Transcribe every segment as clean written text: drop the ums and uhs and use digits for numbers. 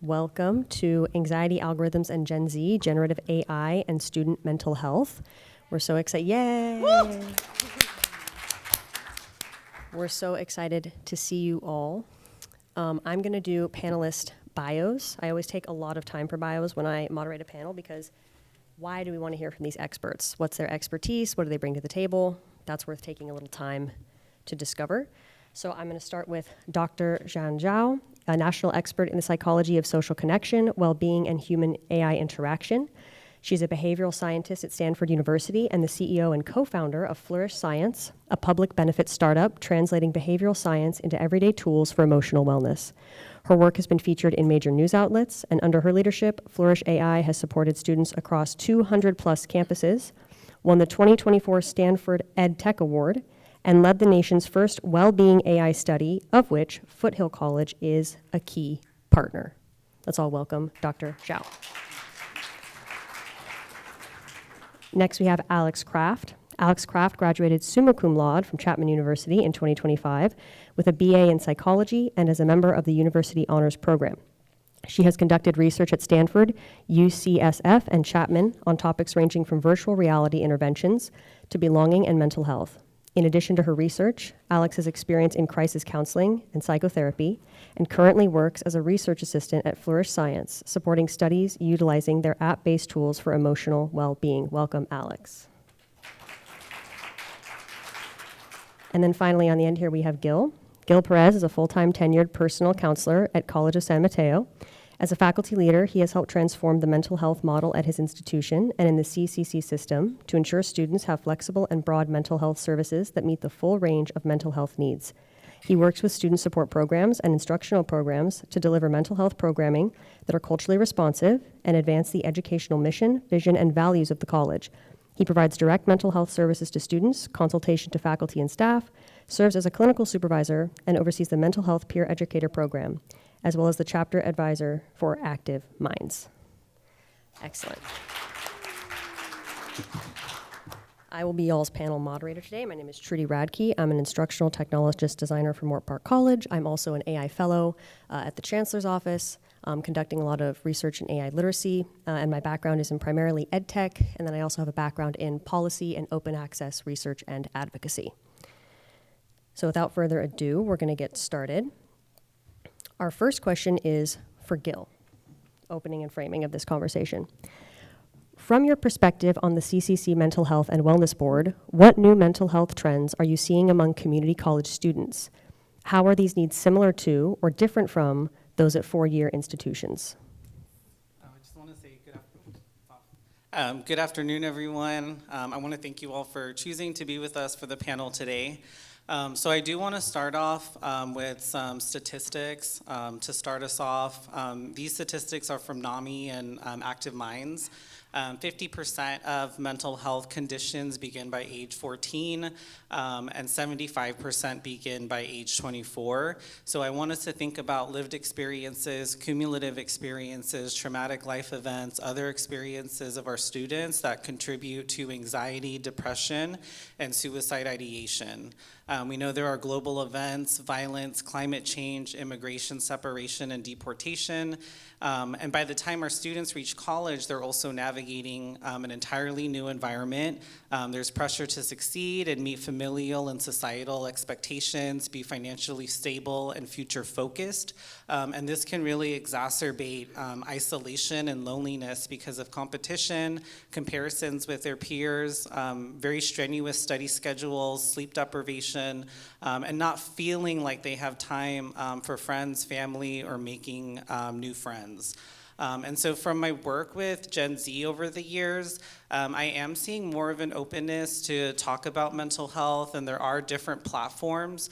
Welcome to Anxiety Algorithms and Gen Z, Generative AI and Student Mental Health. We're so excited. Yay! Woo! We're so excited to see you all. I'm going to do panelist bios. I always take a lot of time for bios when I moderate a panel because why do we want to hear from these experts? What's their expertise? What do they bring to the table? That's worth taking a little time to discover. So I'm going to start with Dr. Zhan Zhao, a national expert in the psychology of social connection, well-being, and human-AI interaction. She's a behavioral scientist at Stanford University and the CEO and co-founder of Flourish Science, a public benefit startup translating behavioral science into everyday tools for emotional wellness. Her work has been featured in major news outlets, and under her leadership, Flourish AI has supported students across 200-plus campuses, won the 2024 Stanford EdTech Award, and led the nation's first well-being AI study, of which Foothill College is a key partner. Let's all welcome Dr. Zhao. Next, we have Alex Kraft. Alex Kraft graduated summa cum laude from Chapman University in 2025 with a BA in psychology and as a member of the University Honors Program. She has conducted research at Stanford, UCSF, and Chapman on topics ranging from virtual reality interventions to belonging and mental health. In addition to her research, Alex has experience in crisis counseling and psychotherapy and currently works as a research assistant at Flourish Science, supporting studies utilizing their app-based tools for emotional well-being. Welcome, Alex. And then finally on the end here we have Gil. Gil Perez is a full-time tenured personal counselor at College of San Mateo. As a faculty leader, he has helped transform the mental health model at his institution and in the CCC system to ensure students have flexible and broad mental health services that meet the full range of mental health needs. He works with student support programs and instructional programs to deliver mental health programming that are culturally responsive and advance the educational mission, vision, and values of the college. He provides direct mental health services to students, consultation to faculty and staff, serves as a clinical supervisor, and oversees the mental health peer educator program, as well as the chapter advisor for Active Minds. Excellent. I will be y'all's panel moderator today. My name is Trudy Radke. I'm an instructional technologist designer from Mort Park College. I'm also an AI fellow at the Chancellor's office, conducting a lot of research in AI literacy, and my background is in primarily ed tech, and then I also have a background in policy and open access research and advocacy. So without further ado, we're gonna get started. Our first question is for Gil, opening and framing of this conversation. From your perspective on the CCC Mental Health and Wellness Board, what new mental health trends are you seeing among community college students? How are these needs similar to or different from those at four-year institutions? I just want to say good afternoon. Good afternoon, everyone. I want to thank you all for choosing to be with us for the panel today. So I do want to start off with some statistics to start us off. These statistics are from NAMI and Active Minds. 50% of mental health conditions begin by age 14, and 75% begin by age 24. So I want us to think about lived experiences, cumulative experiences, traumatic life events, other experiences of our students that contribute to anxiety, depression, and suicide ideation. We know there are global events, violence, climate change, immigration, separation, and deportation. And by the time our students reach college, they're also navigating an entirely new environment. There's pressure to succeed and meet familial and societal expectations, be financially stable and future focused. And this can really exacerbate isolation and loneliness because of competition, comparisons with their peers, very strenuous study schedules, sleep deprivation, and not feeling like they have time for friends, family, or making new friends. And so from my work with Gen Z over the years, I am seeing more of an openness to talk about mental health, and there are different platforms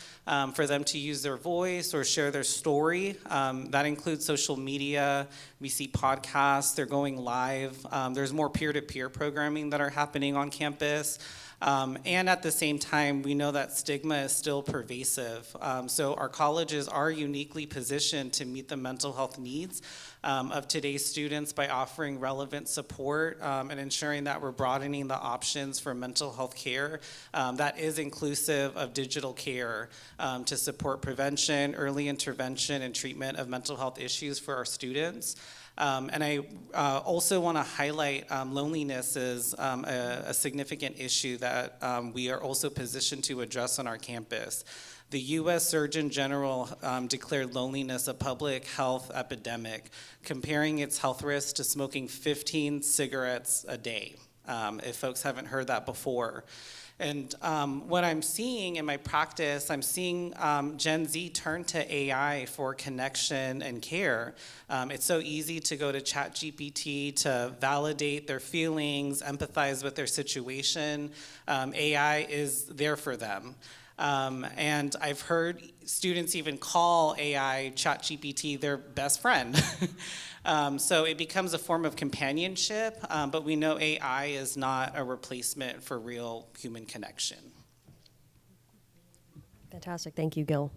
for them to use their voice or share their story. That includes social media. We see podcasts, they're going live. There's more peer-to-peer programming that are happening on campus. And at the same time, we know that stigma is still pervasive. So our colleges are uniquely positioned to meet the mental health needs of today's students by offering relevant support and ensuring that we're broadening the options for mental health care that is inclusive of digital care to support prevention, early intervention, and treatment of mental health issues for our students. And I also want to highlight loneliness is a significant issue that we are also positioned to address on our campus. The U.S. Surgeon General declared loneliness a public health epidemic, comparing its health risks to smoking 15 cigarettes a day, if folks haven't heard that before. And what I'm seeing in my practice, I'm seeing Gen Z turn to AI for connection and care. It's so easy to go to ChatGPT to validate their feelings, empathize with their situation. AI is there for them. And I've heard students even call AI, ChatGPT, their best friend. So it becomes a form of companionship, but we know AI is not a replacement for real human connection. Fantastic. Thank you, Gil.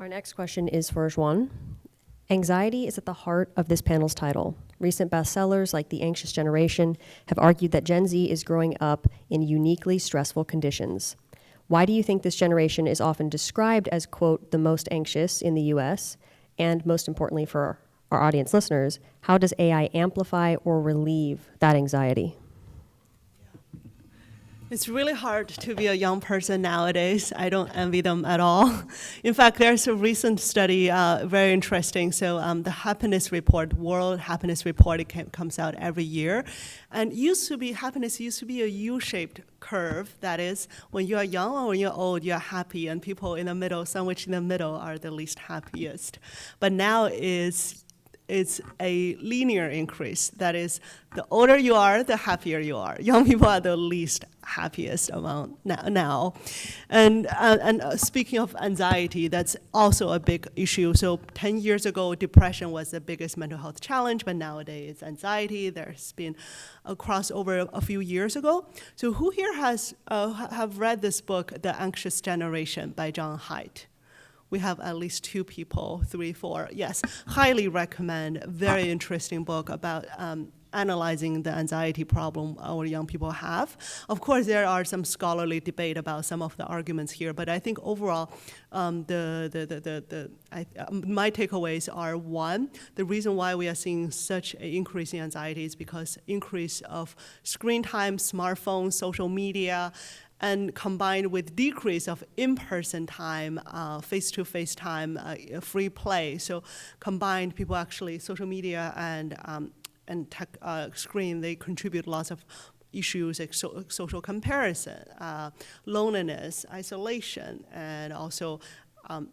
Our next question is for Juan. Anxiety is at the heart of this panel's title. Recent bestsellers like The Anxious Generation have argued that Gen Z is growing up in uniquely stressful conditions. Why do you think this generation is often described as, quote, the most anxious in the US? And most importantly for our audience listeners, how does AI amplify or relieve that anxiety? It's really hard to be a young person nowadays. I don't envy them at all. In fact, there's a recent study, very interesting. So the happiness report, World Happiness Report, it comes out every year. And happiness used to be a U-shaped curve. That is, when you are young or when you're old, you're happy. And people in the middle, sandwiched in the middle, are the least happiest. But now it's a linear increase. That is, the older you are, the happier you are. Young people are the least happiest amount now. And speaking of anxiety, that's also a big issue. So 10 years ago, depression was the biggest mental health challenge, but nowadays it's anxiety. There's been a crossover a few years ago. So who here have read this book, The Anxious Generation by John Haidt? We have at least 2 people, 3, 4. Yes, highly recommend. Very interesting book about analyzing the anxiety problem our young people have. Of course, there are some scholarly debate about some of the arguments here, but I think overall, my takeaways are: 1, the reason why we are seeing such an increase in anxiety is because increase of screen time, smartphones, social media, and combined with decrease of in-person time, face-to-face time, free play. So combined, people actually, social media and tech screen, they contribute lots of issues like social comparison, loneliness, isolation, and also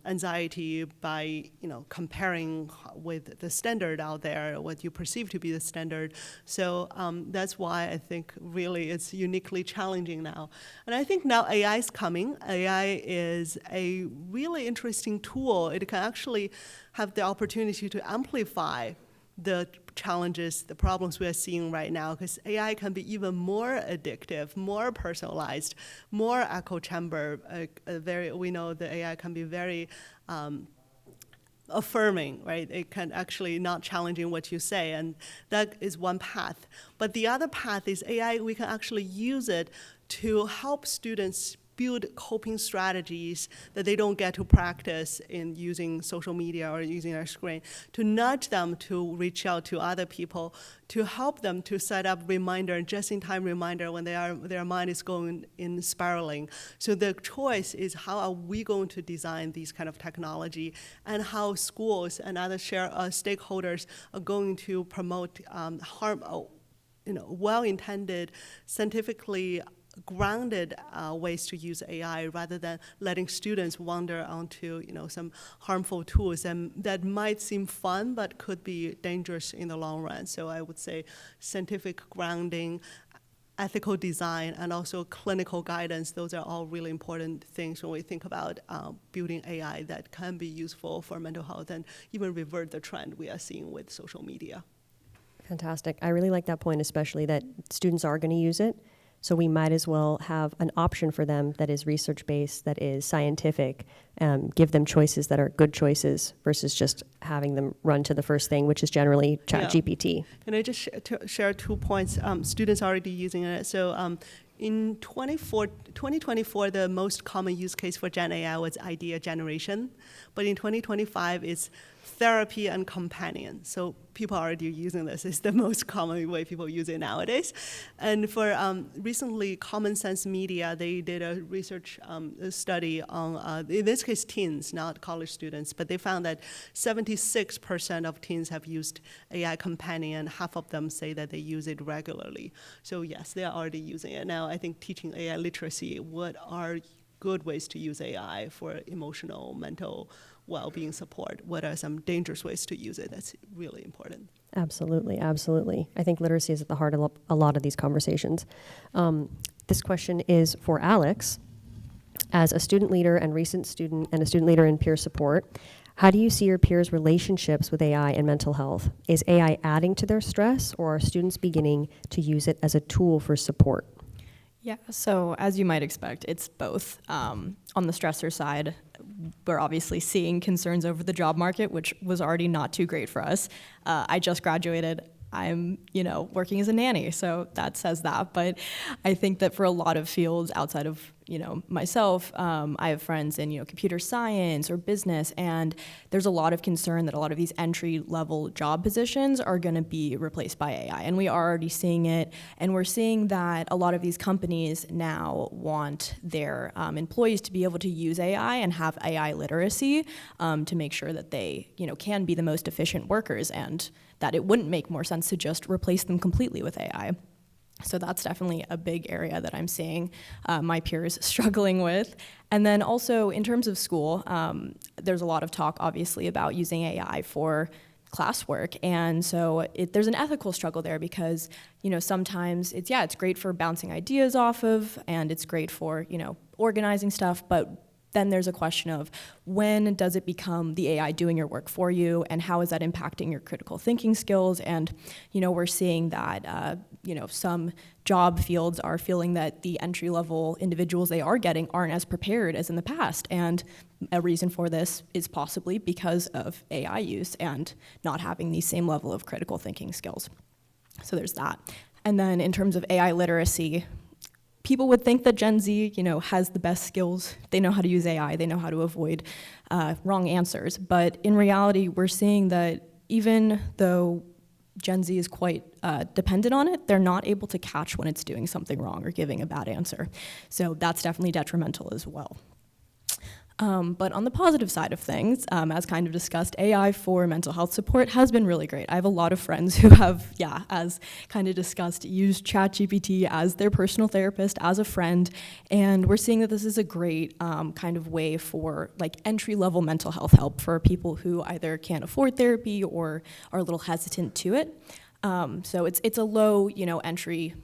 anxiety by comparing with the standard out there, what you perceive to be the standard. So that's why I think really it's uniquely challenging now. And I think now AI is coming. AI is a really interesting tool. It can actually have the opportunity to amplify the challenges, the problems we are seeing right now, because AI can be even more addictive, more personalized, more echo chamber. We know the AI can be very affirming, right? It can actually not challenging what you say, and that is one path. But the other path is AI, we can actually use it to help students build coping strategies that they don't get to practice in using social media or using their screen, to nudge them to reach out to other people, to help them to set up reminder, just-in-time reminder when their mind is going in spiraling. So the choice is, how are we going to design these kind of technology, and how schools and other stakeholders are going to promote well-intended, scientifically grounded ways to use AI, rather than letting students wander onto some harmful tools and that might seem fun but could be dangerous in the long run. So I would say scientific grounding, ethical design, and also clinical guidance, those are all really important things when we think about building AI that can be useful for mental health and even revert the trend we are seeing with social media. Fantastic. I really like that point, especially that students are going to use it. So we might as well have an option for them that is research-based, that is scientific, give them choices that are good choices versus just having them run to the first thing, which is generally ChatGPT. Can I just share 2 points? Students are already using it. So in 2024, the most common use case for Gen AI was idea generation. But in 2025, it's therapy and companion. So people are already using this. It's the most common way people use it nowadays. And for recently, Common Sense Media, they did a research study on, in this case, teens, not college students. But they found that 76% of teens have used AI companion. Half of them say that they use it regularly. So yes, they are already using it. Now, I think teaching AI literacy, what are good ways to use AI for emotional, mental well-being support? What are some dangerous ways to use it? That's really important. Absolutely, absolutely. I think literacy is at the heart of a lot of these conversations. This question is for Alex. As a student leader and recent student and a student leader in peer support, how do you see your peers' relationships with AI and mental health? Is AI adding to their stress, or are students beginning to use it as a tool for support? Yeah, so as you might expect, it's both. On the stressor side, we're obviously seeing concerns over the job market, which was already not too great for us. I just graduated. I'm, working as a nanny, so that says that. But I think that for a lot of fields outside of, myself, I have friends in, computer science or business, and there's a lot of concern that a lot of these entry-level job positions are going to be replaced by AI. And we are already seeing it, and we're seeing that a lot of these companies now want their employees to be able to use AI and have AI literacy to make sure that they, can be the most efficient workers, and that it wouldn't make more sense to just replace them completely with AI. So that's definitely a big area that I'm seeing my peers struggling with. And then also in terms of school, there's a lot of talk obviously about using AI for classwork. And so there's an ethical struggle there because, sometimes it's great for bouncing ideas off of, and it's great for, organizing stuff, but then there's a question of when does it become the AI doing your work for you, and how is that impacting your critical thinking skills? And, we're seeing that, some job fields are feeling that the entry-level individuals they are getting aren't as prepared as in the past. And a reason for this is possibly because of AI use and not having the same level of critical thinking skills. So there's that. And then in terms of AI literacy, people would think that Gen Z, has the best skills. They know how to use AI. They know how to avoid wrong answers. But in reality, we're seeing that even though Gen Z is quite dependent on it, they're not able to catch when it's doing something wrong or giving a bad answer. So that's definitely detrimental as well. But on the positive side of things, as kind of discussed, AI for mental health support has been really great. I have a lot of friends who have, as kind of discussed, used ChatGPT as their personal therapist, as a friend, and we're seeing that this is a great kind of way for entry-level mental health help for people who either can't afford therapy or are a little hesitant to it. So it's a low, entry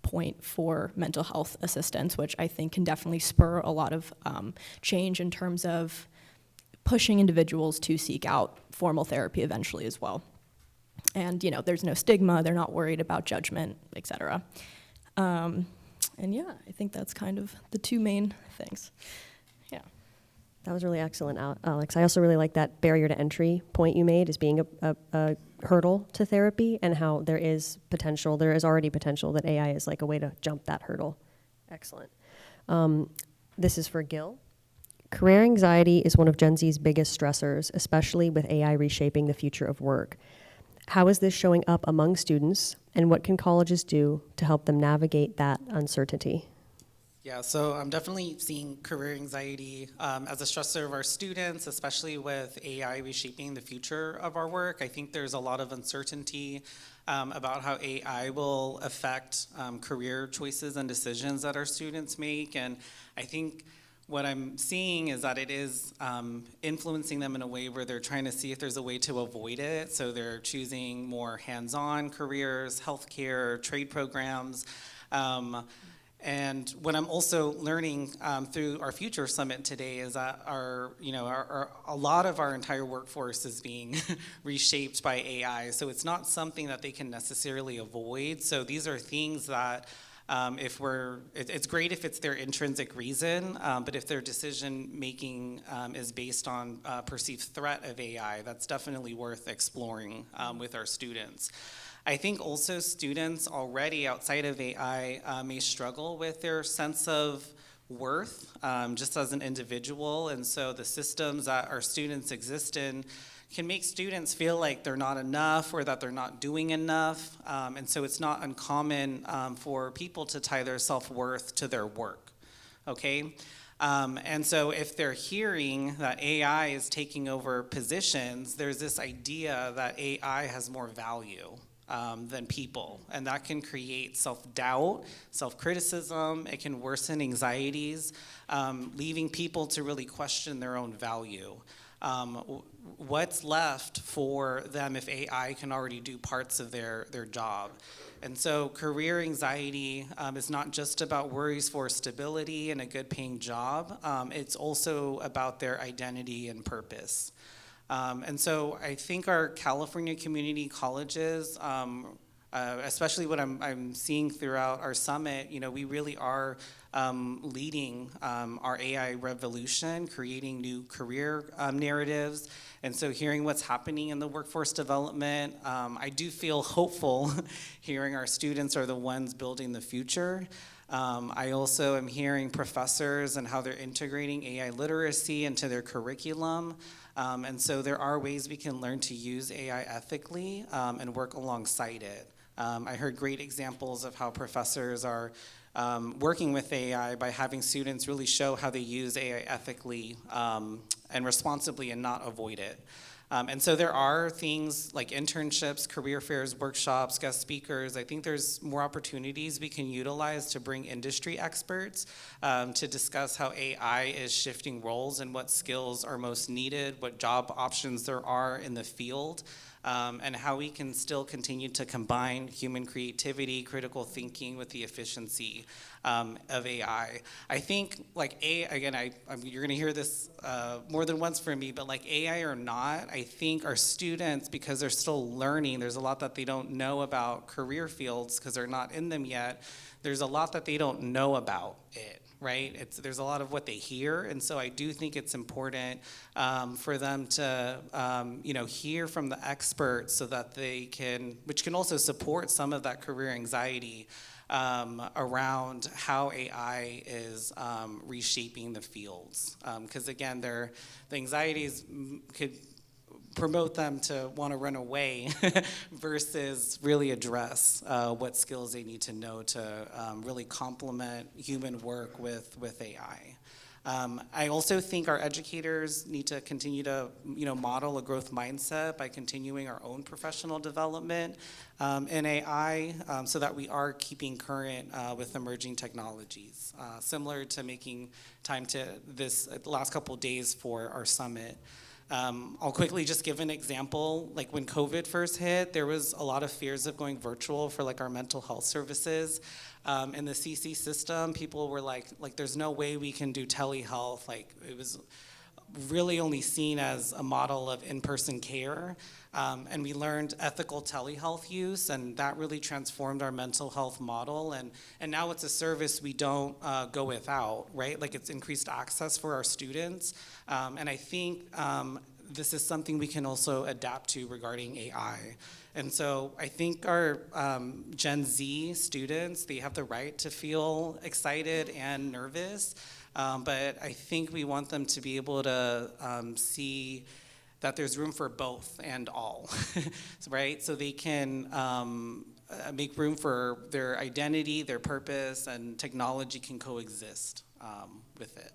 point for mental health assistance, which I think can definitely spur a lot of change in terms of pushing individuals to seek out formal therapy eventually as well. And there's no stigma, they're not worried about judgment, etc. And I think that's kind of the two main things. Yeah. That was really excellent, Alex. I also really like that barrier to entry point you made as being a hurdle to therapy, and how there is already potential that AI is like a way to jump that hurdle. Excellent. This is for Gil. Career anxiety is one of Gen Z's biggest stressors, especially with AI reshaping the future of work. How is this showing up among students, and what can colleges do to help them navigate that uncertainty? Yeah, so I'm definitely seeing career anxiety as a stressor of our students, especially with AI reshaping the future of our work. I think there's a lot of uncertainty about how AI will affect career choices and decisions that our students make. And I think what I'm seeing is that it is influencing them in a way where they're trying to see if there's a way to avoid it. So they're choosing more hands-on careers, healthcare, trade programs. And what I'm also learning through our Future Summit today is that a lot of our entire workforce is being reshaped by AI. So it's not something that they can necessarily avoid. So these are things that It's great if it's their intrinsic reason, but if their decision making is based on perceived threat of AI, that's definitely worth exploring with our students. I think also students already outside of AI may struggle with their sense of worth just as an individual, and so the systems that our students exist in can make students feel like they're not enough or that they're not doing enough, and so it's not uncommon for people to tie their self-worth to their work, okay? And so if they're hearing that AI is taking over positions, there's this idea that AI has more value than people, and that can create self-doubt, self-criticism. It can worsen anxieties, leaving people to really question their own value. What's left for them if AI can already do parts of their job? And so career anxiety is not just about worries for stability and a good paying job, it's also about their identity and purpose. And so I think our California community colleges, especially what I'm seeing throughout our summit, we really are leading our AI revolution, creating new career narratives. And so hearing what's happening in the workforce development, I do feel hopeful hearing our students are the ones building the future. I also am hearing professors and how they're integrating AI literacy into their curriculum. And so there are ways we can learn to use AI ethically and work alongside it. I heard great examples of how professors are working with AI by having students really show how they use AI ethically and responsibly and not avoid it. And so there are things like internships, career fairs, workshops, guest speakers. I think there's more opportunities we can utilize to bring industry experts to discuss how AI is shifting roles and what skills are most needed, what job options there are in the field, and how we can still continue to combine human creativity, critical thinking with the efficiency of AI. I think, you're gonna hear this more than once from me, but like AI or not, I think our students, because they're still learning, there's a lot that they don't know about career fields because they're not in them yet. There's a lot that they don't know about it, right? There's a lot of what they hear, and so I do think it's important for them to, hear from the experts so that they can, which can also support some of that career anxiety around how AI is reshaping the fields. Because again, the anxieties could promote them to want to run away versus really address what skills they need to know to really complement human work with AI. I also think our educators need to continue to model a growth mindset by continuing our own professional development in AI so that we are keeping current with emerging technologies, similar to making time to the last couple of days for our summit. I'll quickly just give an example. Like when COVID first hit, there was a lot of fears of going virtual for like our mental health services. In the CC system, people were like there's no way we can do telehealth. Like it was really only seen as a model of in-person care. And we learned ethical telehealth use, and that really transformed our mental health model. And now it's a service we don't go without, right? Like it's increased access for our students. And I think this is something we can also adapt to regarding AI. And so I think our Gen Z students, they have the right to feel excited and nervous, but I think we want them to be able to see that there's room for both and all, right? So they can make room for their identity, their purpose, and technology can coexist with it.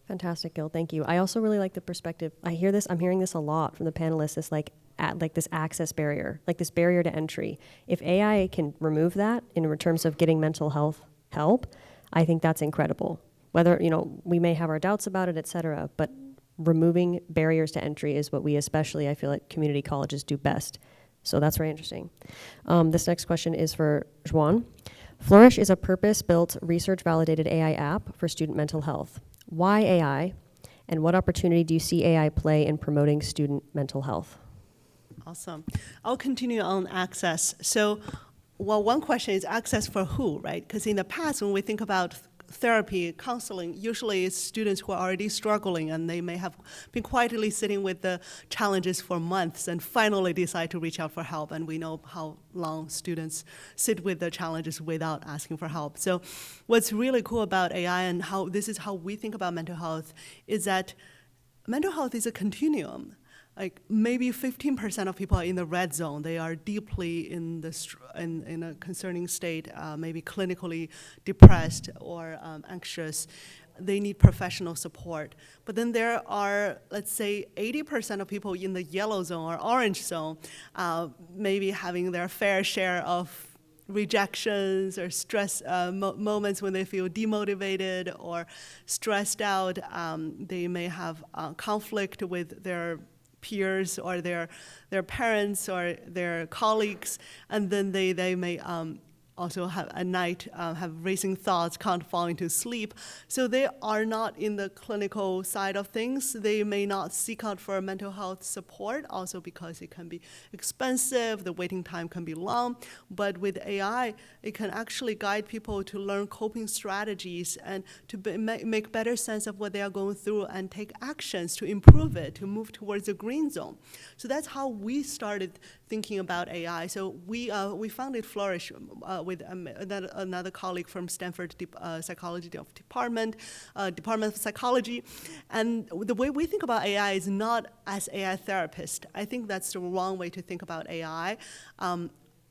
Fantastic, Gil. Thank you. I also really like the perspective. I'm hearing this a lot from the panelists. This access barrier, like this barrier to entry. If AI can remove that in terms of getting mental health help, I think that's incredible. Whether we may have our doubts about it, et cetera, but removing barriers to entry is what we especially, I feel like, community colleges do best. So that's very interesting. This next question is for Juan. Flourish is a purpose-built, research-validated AI app for student mental health. Why AI, and what opportunity do you see AI play in promoting student mental health? Awesome. I'll continue on access. So well, one question is access for who, right? Because in the past, when we think about therapy, counseling, usually it's students who are already struggling and they may have been quietly sitting with the challenges for months and finally decide to reach out for help. And we know how long students sit with the challenges without asking for help. So what's really cool about AI and how this is how we think about mental health is that mental health is a continuum. Like maybe 15% of people are in the red zone. They are deeply in a concerning state, maybe clinically depressed or anxious. They need professional support. But then there are, let's say, 80% of people in the yellow zone or orange zone, maybe having their fair share of rejections or stress moments when they feel demotivated or stressed out. They may have conflict with their peers or their parents or their colleagues, and then they may also have at night have racing thoughts, can't fall into sleep. So they are not in the clinical side of things. They may not seek out for mental health support, also because it can be expensive, the waiting time can be long. But with AI, it can actually guide people to learn coping strategies and to make better sense of what they are going through and take actions to improve it, to move towards the green zone. So that's how we started thinking about AI. So we founded Flourish with another colleague from Stanford Psychology Department of Psychology. And the way we think about AI is not as AI therapist. I think that's the wrong way to think about AI.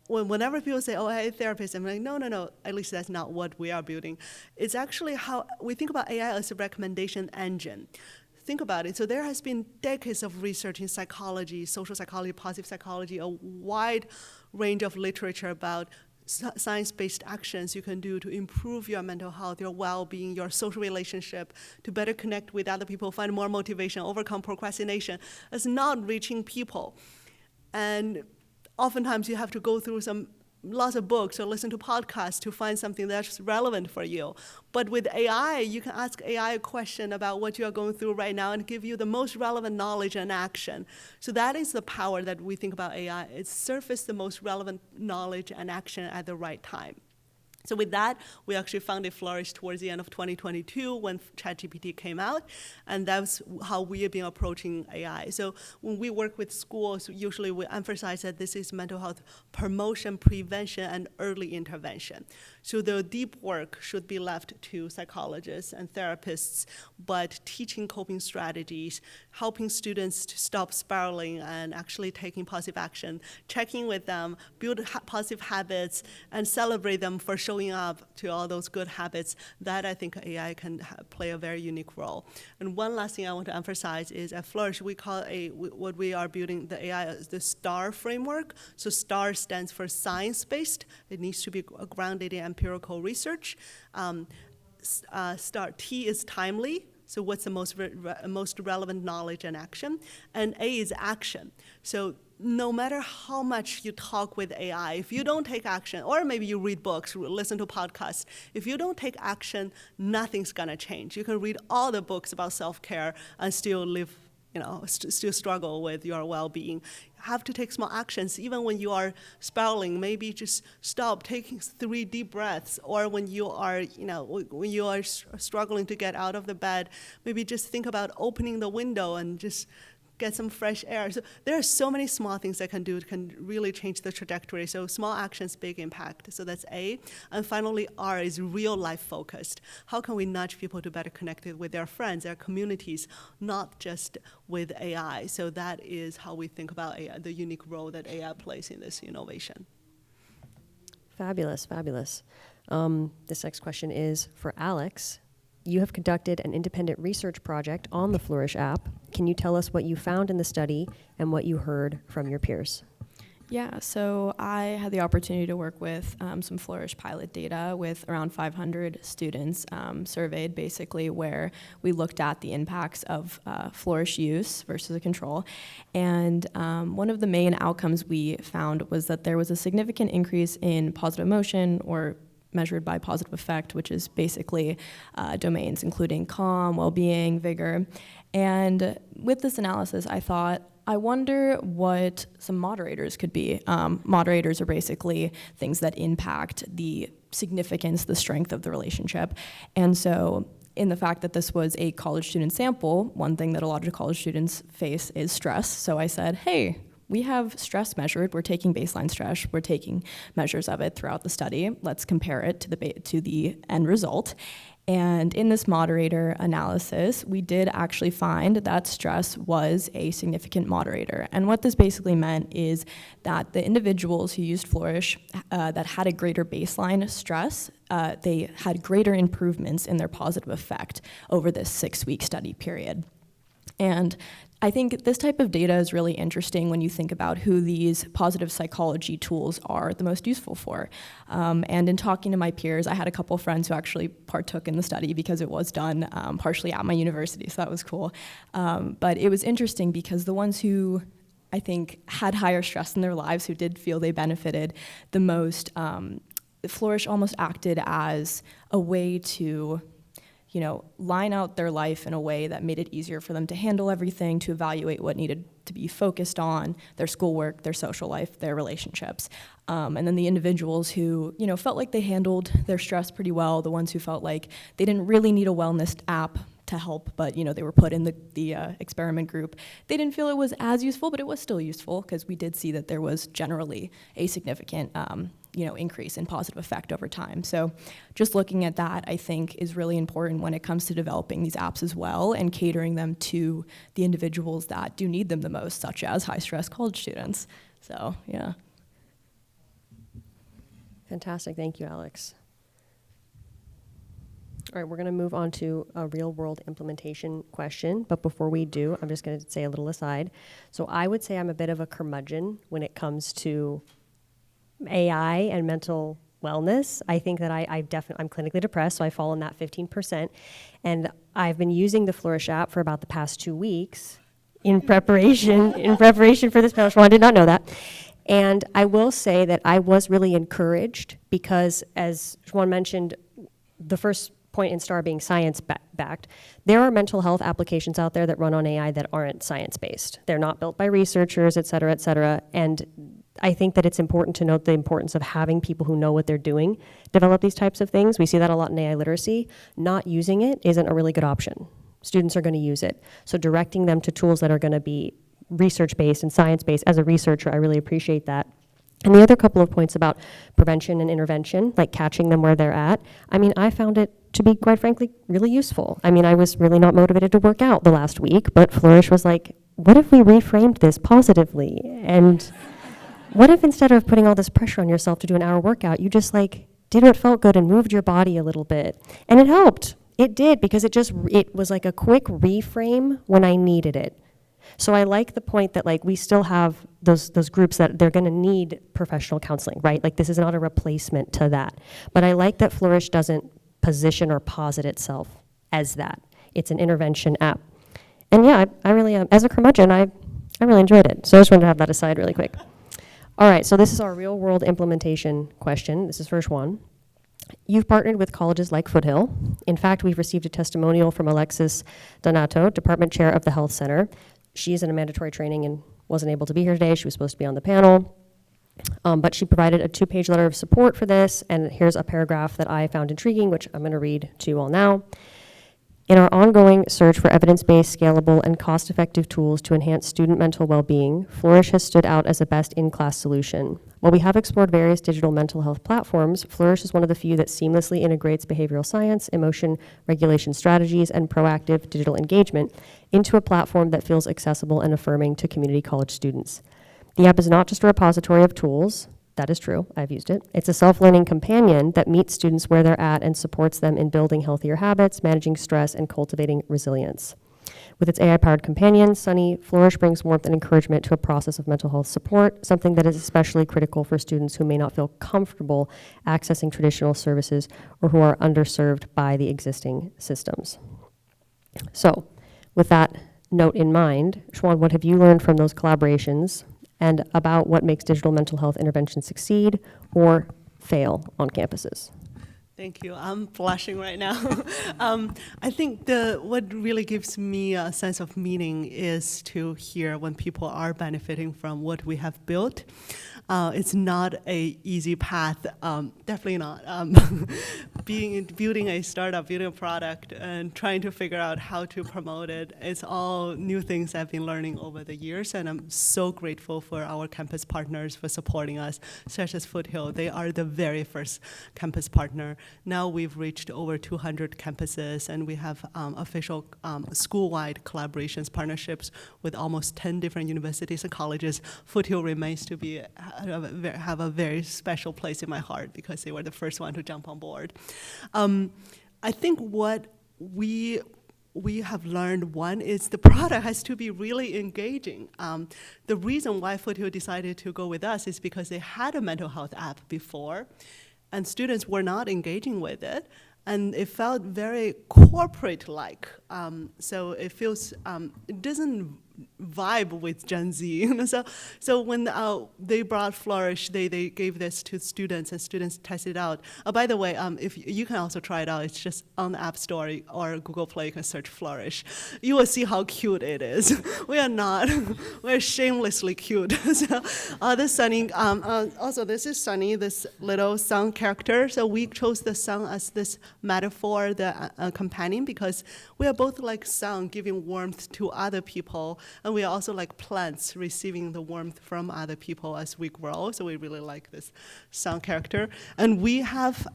Whenever people say, oh, AI therapist, I'm like, no, at least that's not what we are building. It's actually how we think about AI as a recommendation engine. Think about it. So there has been decades of research in psychology, social psychology, positive psychology, a wide range of literature about science-based actions you can do to improve your mental health, your well-being, your social relationship, to better connect with other people, find more motivation, overcome procrastination. It's not reaching people. And oftentimes you have to go through lots of books or listen to podcasts to find something that's relevant for you. But with AI, you can ask AI a question about what you are going through right now and give you the most relevant knowledge and action. So that is the power that we think about AI. It's surface the most relevant knowledge and action at the right time. So with that, we actually founded Flourish towards the end of 2022 when ChatGPT came out, and that's how we have been approaching AI. So when we work with schools, usually we emphasize that this is mental health promotion, prevention, and early intervention. So the deep work should be left to psychologists and therapists, but teaching coping strategies, helping students to stop spiraling and actually taking positive action, checking with them, build positive habits, and celebrate them for showing up to all those good habits, that I think AI can play a very unique role. And one last thing I want to emphasize is at Flourish, we call what we are building the AI as the STAR framework. So STAR stands for science-based. It needs to be grounded in empirical research. STAR, T is timely. So what's the most relevant knowledge and action? And A is action. So no matter how much you talk with AI, if you don't take action, or maybe you read books, listen to podcasts, if you don't take action, nothing's gonna change. You can read all the books about self-care and still live, still struggle with your well-being. You have to take small actions, even when you are spiraling. Maybe just stop, taking 3 deep breaths, or when you are, when you are struggling to get out of the bed, maybe just think about opening the window and just get some fresh air. So there are so many small things that can really change the trajectory. So small actions, big impact. So that's A. And finally, R is real life focused. How can we nudge people to better connect with their friends, their communities, not just with AI? So that is how we think about AI, the unique role that AI plays in this innovation. Fabulous, fabulous. This next question is for Alex. You have conducted an independent research project on the Flourish app. Can you tell us what you found in the study and what you heard from your peers? Yeah, so I had the opportunity to work with some Flourish pilot data with around 500 students surveyed, basically, where we looked at the impacts of Flourish use versus a control. And one of the main outcomes we found was that there was a significant increase in positive emotion, or measured by positive affect, which is basically domains including calm, well-being, vigor. And with this analysis, I thought I wonder what some moderators could be. Moderators are basically things that impact the significance, the strength of the relationship. And so in the fact that this was a college student sample, one thing that a lot of college students face is stress. So I said, hey, we have stress measured. We're taking baseline stress. We're taking measures of it throughout the study. Let's compare it to the end result. And in this moderator analysis, we did actually find that stress was a significant moderator. And what this basically meant is that the individuals who used Flourish that had a greater baseline stress, they had greater improvements in their positive effect over this 6-week study period. And I think this type of data is really interesting when you think about who these positive psychology tools are the most useful for. And in talking to my peers, I had a couple friends who actually partook in the study because it was done partially at my university, so that was cool. But it was interesting because the ones who I think had higher stress in their lives, who did feel they benefited the most, Flourish almost acted as a way to line out their life in a way that made it easier for them to handle everything, to evaluate what needed to be focused on, their schoolwork, their social life, their relationships. And then the individuals who, felt like they handled their stress pretty well, the ones who felt like they didn't really need a wellness app to help, but they were put in the experiment group. They didn't feel it was as useful, but it was still useful because we did see that there was generally a significant increase in positive effect over time. So just looking at that, I think, is really important when it comes to developing these apps as well and catering them to the individuals that do need them the most, such as high-stress college students. So, yeah. Fantastic. Thank you, Alex. All right, we're going to move on to a real-world implementation question. But before we do, I'm just going to say a little aside. So I would say I'm a bit of a curmudgeon when it comes to AI and mental wellness. I think that I'm clinically depressed, so I fall in that 15%. And I've been using the Flourish app for about the past 2 weeks in preparation for this panel. I did not know that. And I will say that I was really encouraged because, as Juan mentioned, the first point in STAR being science-backed, there are mental health applications out there that run on AI that aren't science-based. They're not built by researchers, et cetera, and I think that it's important to note the importance of having people who know what they're doing develop these types of things. We see that a lot in AI literacy. Not using it isn't a really good option. Students are going to use it. So directing them to tools that are going to be research-based and science-based, as a researcher, I really appreciate that. And the other couple of points about prevention and intervention, like catching them where they're at, I found it to be, quite frankly, really useful. I was really not motivated to work out the last week, but Flourish was like, what if we reframed this positively? And what if instead of putting all this pressure on yourself to do an hour workout, you just did what felt good and moved your body a little bit? And it helped. It did, because it was like a quick reframe when I needed it. So I like the point that we still have those groups that they're going to need professional counseling, right? This is not a replacement to that. But I like that Flourish doesn't position or posit itself as that. It's an intervention app. And yeah, I really, as a curmudgeon, I really enjoyed it. So I just wanted to have that aside really quick. All right, so this is our real-world implementation question. This is first one. You've partnered with colleges like Foothill. In fact, we've received a testimonial from Alexis Donato, Department Chair of the Health Center. She's in a mandatory training and wasn't able to be here today. She was supposed to be on the panel. But she provided a 2-page letter of support for this, and here's a paragraph that I found intriguing, which I'm going to read to you all now. In our ongoing search for evidence-based, scalable, and cost-effective tools to enhance student mental well-being, Flourish has stood out as a best-in-class solution. While we have explored various digital mental health platforms, Flourish is one of the few that seamlessly integrates behavioral science, emotion regulation strategies, and proactive digital engagement into a platform that feels accessible and affirming to community college students. The app is not just a repository of tools. That is true, I've used it. It's a self-learning companion that meets students where they're at and supports them in building healthier habits, managing stress, and cultivating resilience. With its AI-powered companion, Sunny, Flourish brings warmth and encouragement to a process of mental health support, something that is especially critical for students who may not feel comfortable accessing traditional services or who are underserved by the existing systems. So, with that note in mind, Schwan, what have you learned from those collaborations and about what makes digital mental health intervention succeed or fail on campuses? Thank you. I'm blushing right now. I think what really gives me a sense of meaning is to hear when people are benefiting from what we have built. It's not a easy path, definitely not. Building a startup, building a product, and trying to figure out how to promote it, it's all new things I've been learning over the years, and I'm so grateful for our campus partners for supporting us, such as Foothill. They are the very first campus partner. Now we've reached over 200 campuses, and we have official school-wide collaborations, partnerships with almost 10 different universities and colleges. Foothill remains to be have a very special place in my heart because they were the first one to jump on board. I think what we have learned, one, is the product has to be really engaging. The reason why Foothill decided to go with us is because they had a mental health app before, and students were not engaging with it, and it felt very corporate-like. So it feels, it doesn't vibe with Gen Z. So when they brought Flourish, they gave this to students, and students tested it out. By the way, if you can also try it out, it's just on the App Store or Google Play, you can search Flourish. You will see how cute it is. We are not, we're shamelessly cute. So this Sunny, also this is Sunny, this little sun character. So we chose the sun as this metaphor, the companion, because we are both like sun, giving warmth to other people. And we are also like plants receiving the warmth from other people as we grow. So we really like this sun character. And we have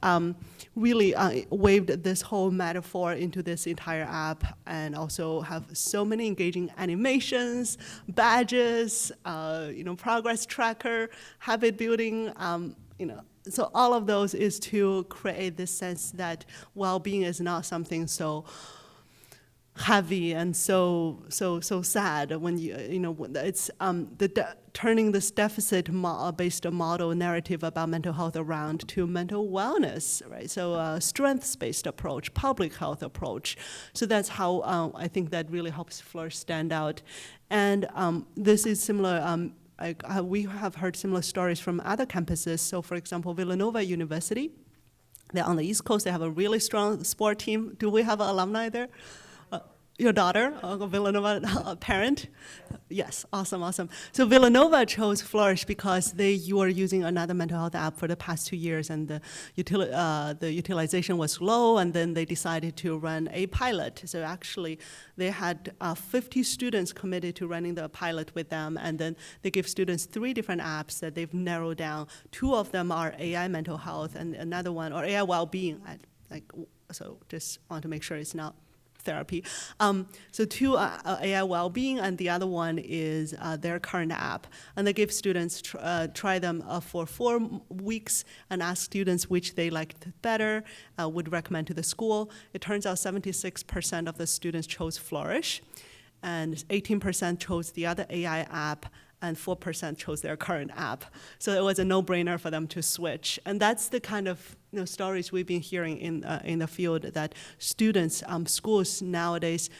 really waved this whole metaphor into this entire app, and also have so many engaging animations, badges, progress tracker, habit building, So all of those is to create this sense that well-being is not something so heavy and so sad when it's turning this deficit-based model narrative about mental health around to mental wellness, right? So strengths-based approach, public health approach. So that's how I think that really helps Flourish stand out. And this is similar. We have heard similar stories from other campuses. So, for example, Villanova University, they're on the East Coast. They have a really strong sport team. Do we have an alumni there? Your daughter, a Villanova parent? Yes, awesome. So Villanova chose Flourish because you were using another mental health app for the past 2 years, and the utilization was low, and then they decided to run a pilot. So actually, they had 50 students committed to running the pilot with them, and then they give students 3 different apps that they've narrowed down. 2 of them are AI mental health, and another one, or AI well-being. So just want to make sure it's not therapy. So 2 AI well-being, and the other one is their current app. And they give students try them for 4 weeks and ask students which they liked better, would recommend to the school. It turns out 76% of the students chose Flourish, and 18% chose the other AI app, and 4% chose their current app. So it was a no-brainer for them to switch. And that's the kind of stories we've been hearing in the field, that students, schools nowadays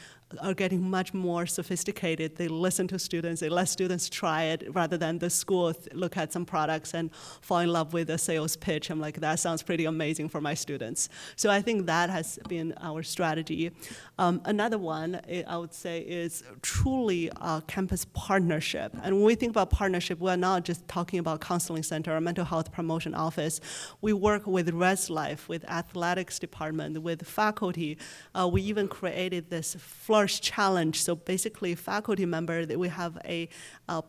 are getting much more sophisticated. They listen to students, they let students try it, rather than the school look at some products and fall in love with a sales pitch. I'm like, that sounds pretty amazing for my students. So I think that has been our strategy. Another one, I would say, is truly a campus partnership. And when we think about partnership, we're not just talking about counseling center or mental health promotion office. We work with Res Life, with athletics department, with faculty. We even created this Flourish challenge. So basically, faculty member, we have a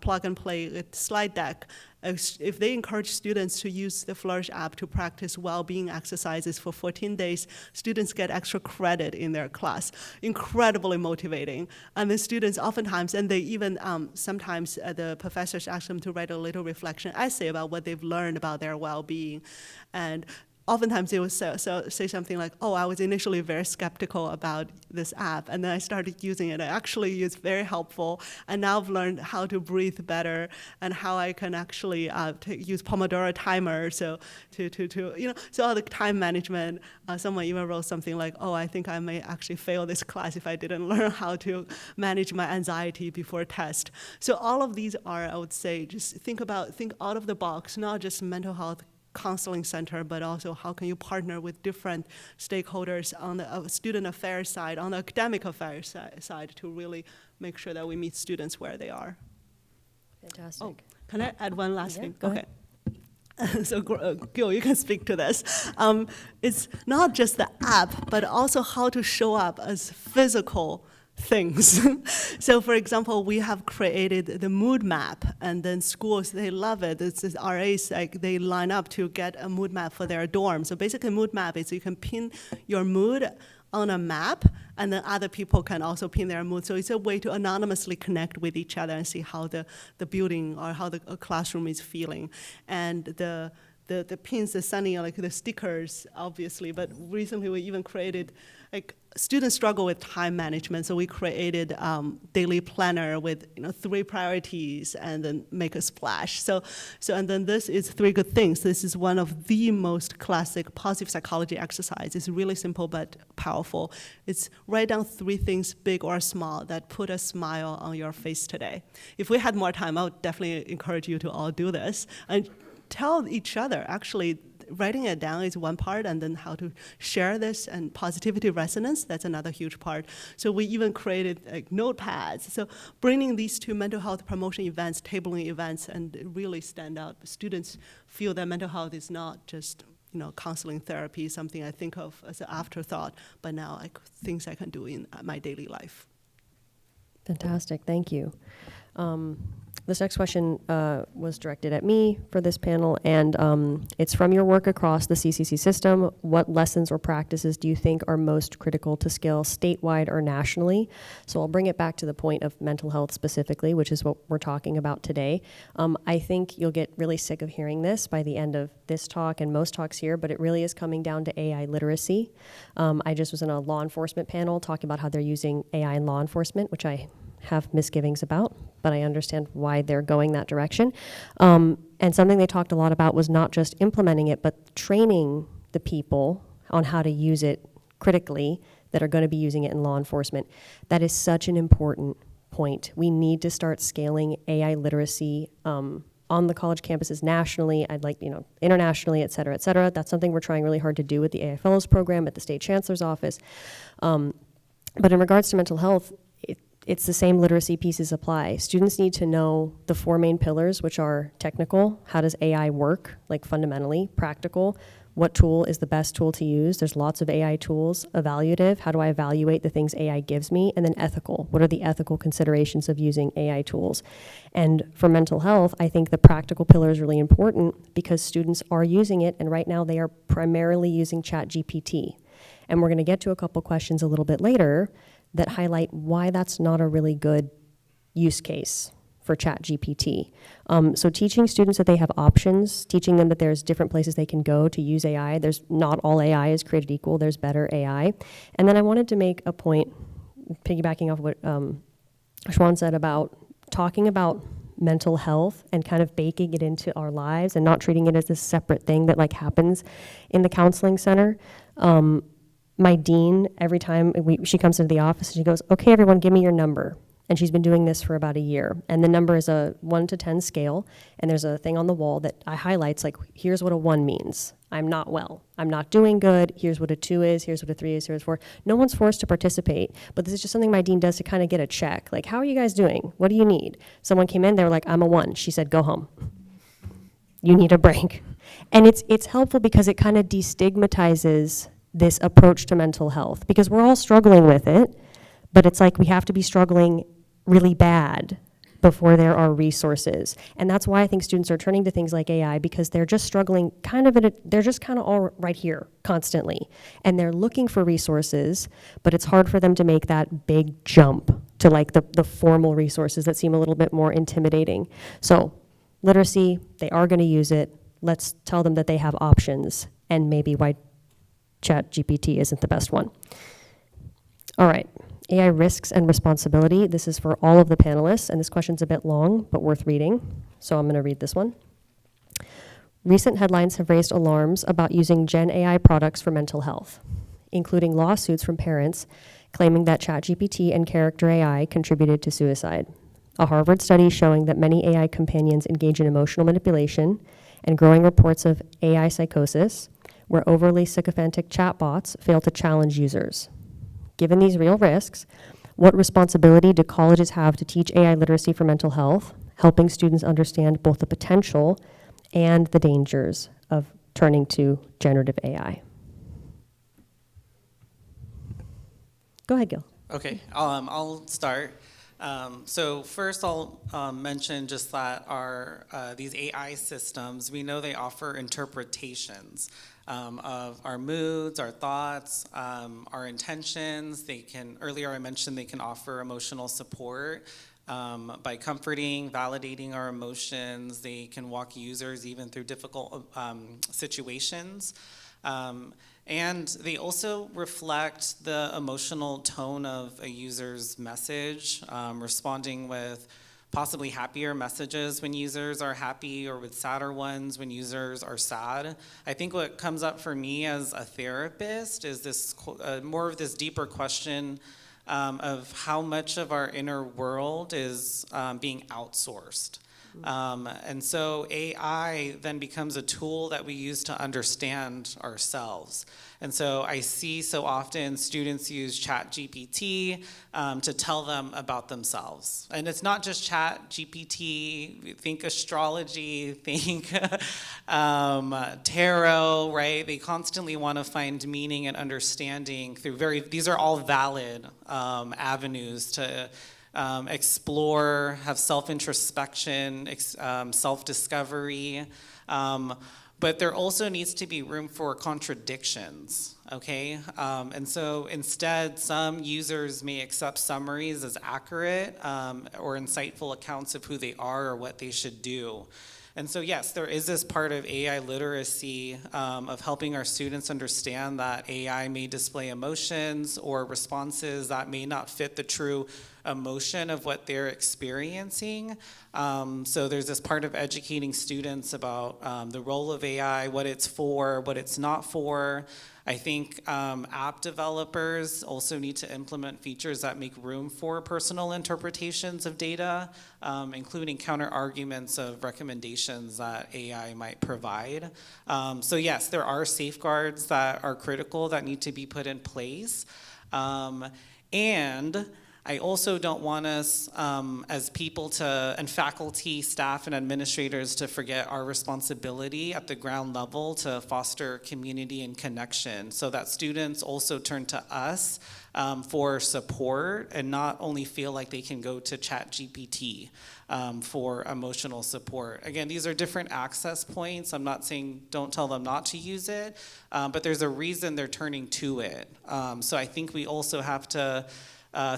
plug and play slide deck. If they encourage students to use the Flourish app to practice well-being exercises for 14 days, students get extra credit in their class. Incredibly motivating. And the students oftentimes, and they even sometimes the professors ask them to write a little reflection essay about what they've learned about their well-being. And oftentimes they would say something like, oh, I was initially very skeptical about this app, and then I started using it. Actually, it's very helpful, and now I've learned how to breathe better and how I can actually use Pomodoro timer, so so all the time management. Someone even wrote something like, oh, I think I may actually fail this class if I didn't learn how to manage my anxiety before a test. So all of these are, I would say, just think out of the box, not just mental health counseling center, but also how can you partner with different stakeholders on the student affairs side, on the academic affairs side to really make sure that we meet students where they are. Fantastic. Oh, can I add one last Yeah, thing? go ahead. So Gil, you can speak to this. It's not just the app, but also how to show up as physical things. So for example, we have created the mood map, and then schools, they love it. It's RAs, like they line up to get a mood map for their dorm. So basically mood map is you can pin your mood on a map, and then other people can also pin their mood. So it's a way to anonymously connect with each other and see how the building or how the classroom is feeling. And the pins, the sunny, like the stickers, obviously, but recently we even created, like, students struggle with time management, so we created daily planner with 3 priorities and then make a splash. So and then this is 3 good things. This is one of the most classic positive psychology exercise. It's really simple but powerful. It's write down 3 things, big or small, that put a smile on your face today. If we had more time, I would definitely encourage you to all do this. And tell each other, actually, writing it down is one part, and then how to share this and positivity resonance, that's another huge part. So we even created like notepads. So bringing these 2 mental health promotion events, tabling events, and really stand out. Students feel that mental health is not just counseling therapy, something I think of as an afterthought, but now like things I can do in my daily life. Fantastic, thank you. This next question was directed at me for this panel, and it's from your work across the CCC system. What lessons or practices do you think are most critical to scale statewide or nationally? So I'll bring it back to the point of mental health specifically, which is what we're talking about today. I think you'll get really sick of hearing this by the end of this talk and most talks here, but it really is coming down to AI literacy. I just was in a law enforcement panel talking about how they're using AI in law enforcement, which I have misgivings about, but I understand why they're going that direction. And something they talked a lot about was not just implementing it, but training the people on how to use it critically that are going to be using it in law enforcement. That is such an important point. We need to start scaling AI literacy on the college campuses nationally, internationally, et cetera, et cetera. That's something we're trying really hard to do with the AI Fellows program at the State Chancellor's office. But in regards to mental health, it's the same literacy pieces apply. Students need to know the 4 main pillars, which are technical, how does AI work, like fundamentally, practical, what tool is the best tool to use, there's lots of AI tools, evaluative, how do I evaluate the things AI gives me, and then ethical, what are the ethical considerations of using AI tools. And for mental health, I think the practical pillar is really important because students are using it, and right now they are primarily using ChatGPT. And we're gonna get to a couple questions a little bit later that highlight why that's not a really good use case for ChatGPT. So teaching students that they have options, teaching them that there's different places they can go to use AI. There's not all AI is created equal, there's better AI. And then I wanted to make a point, piggybacking off what Schwan said about talking about mental health and kind of baking it into our lives and not treating it as this separate thing that like happens in the counseling center. My dean, every time she comes into the office, she goes, okay, everyone, give me your number. And she's been doing this for about a year. And the number is a 1 to 10 scale. And there's a thing on the wall that I highlights, like, here's what a 1 means. I'm not well. I'm not doing good. Here's what a 2 is. Here's what a 3 is. Here's 4. No one's forced to participate. But this is just something my dean does to kind of get a check. Like, how are you guys doing? What do you need? Someone came in, they were like, I'm a 1. She said, go home. You need a break. And it's helpful because it kind of destigmatizes this approach to mental health, because we're all struggling with it, but it's like we have to be struggling really bad before there are resources. And that's why I think students are turning to things like AI, because they're just struggling they're just kind of all right here constantly. And they're looking for resources, but it's hard for them to make that big jump to like the formal resources that seem a little bit more intimidating. So literacy, they are gonna use it. Let's tell them that they have options and maybe why ChatGPT isn't the best one. All right, AI risks and responsibility. This is for all of the panelists, and this question's a bit long, but worth reading. So I'm gonna read this one. Recent headlines have raised alarms about using Gen AI products for mental health, including lawsuits from parents claiming that ChatGPT and Character AI contributed to suicide. A Harvard study showing that many AI companions engage in emotional manipulation and growing reports of AI psychosis, where overly sycophantic chatbots fail to challenge users. Given these real risks, what responsibility do colleges have to teach AI literacy for mental health, helping students understand both the potential and the dangers of turning to generative AI? Go ahead, Gil. Okay, I'll start. So first I'll mention just that these AI systems, we know they offer interpretations of our moods, our thoughts, our intentions. Earlier I mentioned they can offer emotional support by comforting, validating our emotions. They can walk users even through difficult situations. And they also reflect the emotional tone of a user's message, responding with possibly happier messages when users are happy or with sadder ones when users are sad. I think what comes up for me as a therapist is this more of this deeper question of how much of our inner world is being outsourced. And so AI then becomes a tool that we use to understand ourselves. And so I see so often students use ChatGPT to tell them about themselves. And it's not just ChatGPT, think astrology, think tarot, right? They constantly want to find meaning and understanding through these are all valid avenues to explore, have self-introspection, self-discovery, but there also needs to be room for contradictions, okay? And so instead, some users may accept summaries as accurate or insightful accounts of who they are or what they should do. And so yes, there is this part of AI literacy of helping our students understand that AI may display emotions or responses that may not fit the true emotion of what they're experiencing. So there's this part of educating students about the role of AI, what it's for, what it's not for. I think app developers also need to implement features that make room for personal interpretations of data, including counter arguments of recommendations that AI might provide. So yes, there are safeguards that are critical that need to be put in place. And I also don't want us as people and faculty, staff, and administrators to forget our responsibility at the ground level to foster community and connection so that students also turn to us for support and not only feel like they can go to ChatGPT for emotional support. Again, these are different access points. I'm not saying don't tell them not to use it, but there's a reason they're turning to it. So I think we also have to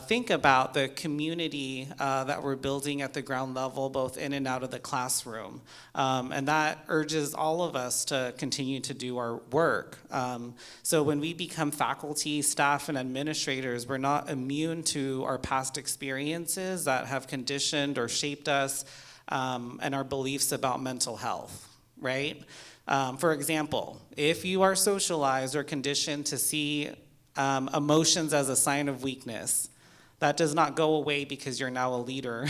think about the community that we're building at the ground level, both in and out of the classroom. And that urges all of us to continue to do our work. So when we become faculty, staff, and administrators, we're not immune to our past experiences that have conditioned or shaped us and our beliefs about mental health, right? For example, if you are socialized or conditioned to see emotions as a sign of weakness, that does not go away because you're now a leader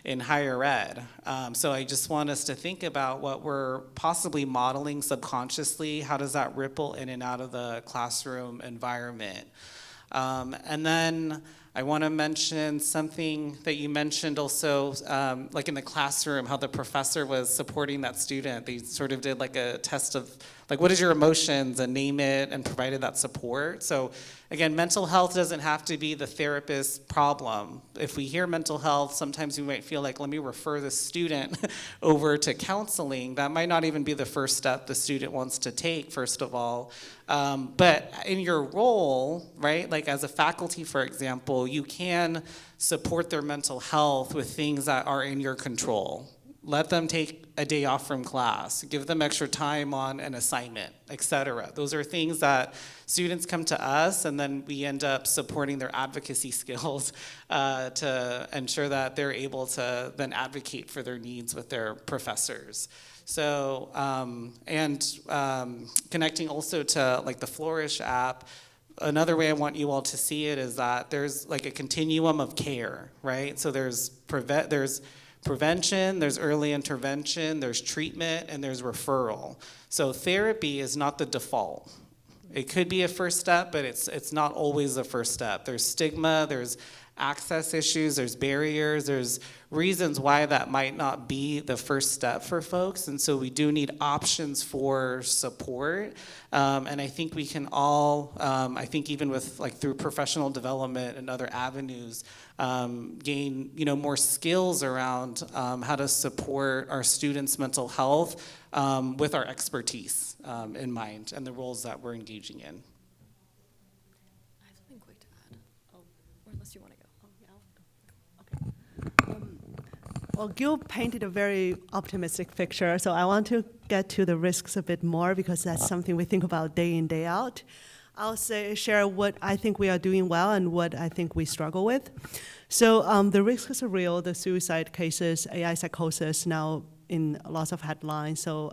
in higher ed. So I just want us to think about what we're possibly modeling subconsciously. How does that ripple in and out of the classroom environment? And then I want to mention something that you mentioned also, like in the classroom, how the professor was supporting that student. They sort of did like a test of, like, what is your emotions, and name it, and provided that support. So again, mental health doesn't have to be the therapist's problem. If we hear mental health, sometimes we might feel like, let me refer the student over to counseling. That might not even be the first step the student wants to take, first of all. But in your role, right, like as a faculty, for example, you can support their mental health with things that are in your control. Let them take a day off from class, give them extra time on an assignment, et cetera. Those are things that students come to us, and then we end up supporting their advocacy skills to ensure that they're able to then advocate for their needs with their professors. So, connecting also to like the Flourish app, another way I want you all to see it is that there's like a continuum of care, right? So there's prevention, there's early intervention, there's treatment, and there's referral. So therapy is not the default. It could be a first step, but it's not always the first step. There's stigma, there's access issues, there's barriers, there's reasons why that might not be the first step for folks, and so we do need options for support. And I think we can all, I think even with like through professional development and other avenues, gain more skills around how to support our students' mental health with our expertise in mind and the roles that we're engaging in. I have something quick to add. Or unless you want to go. Well, Gil painted a very optimistic picture, so I want to get to the risks a bit more because that's something we think about day in, day out. I'll share what I think we are doing well and what I think we struggle with. So the risks are real, the suicide cases, AI psychosis now in lots of headlines. So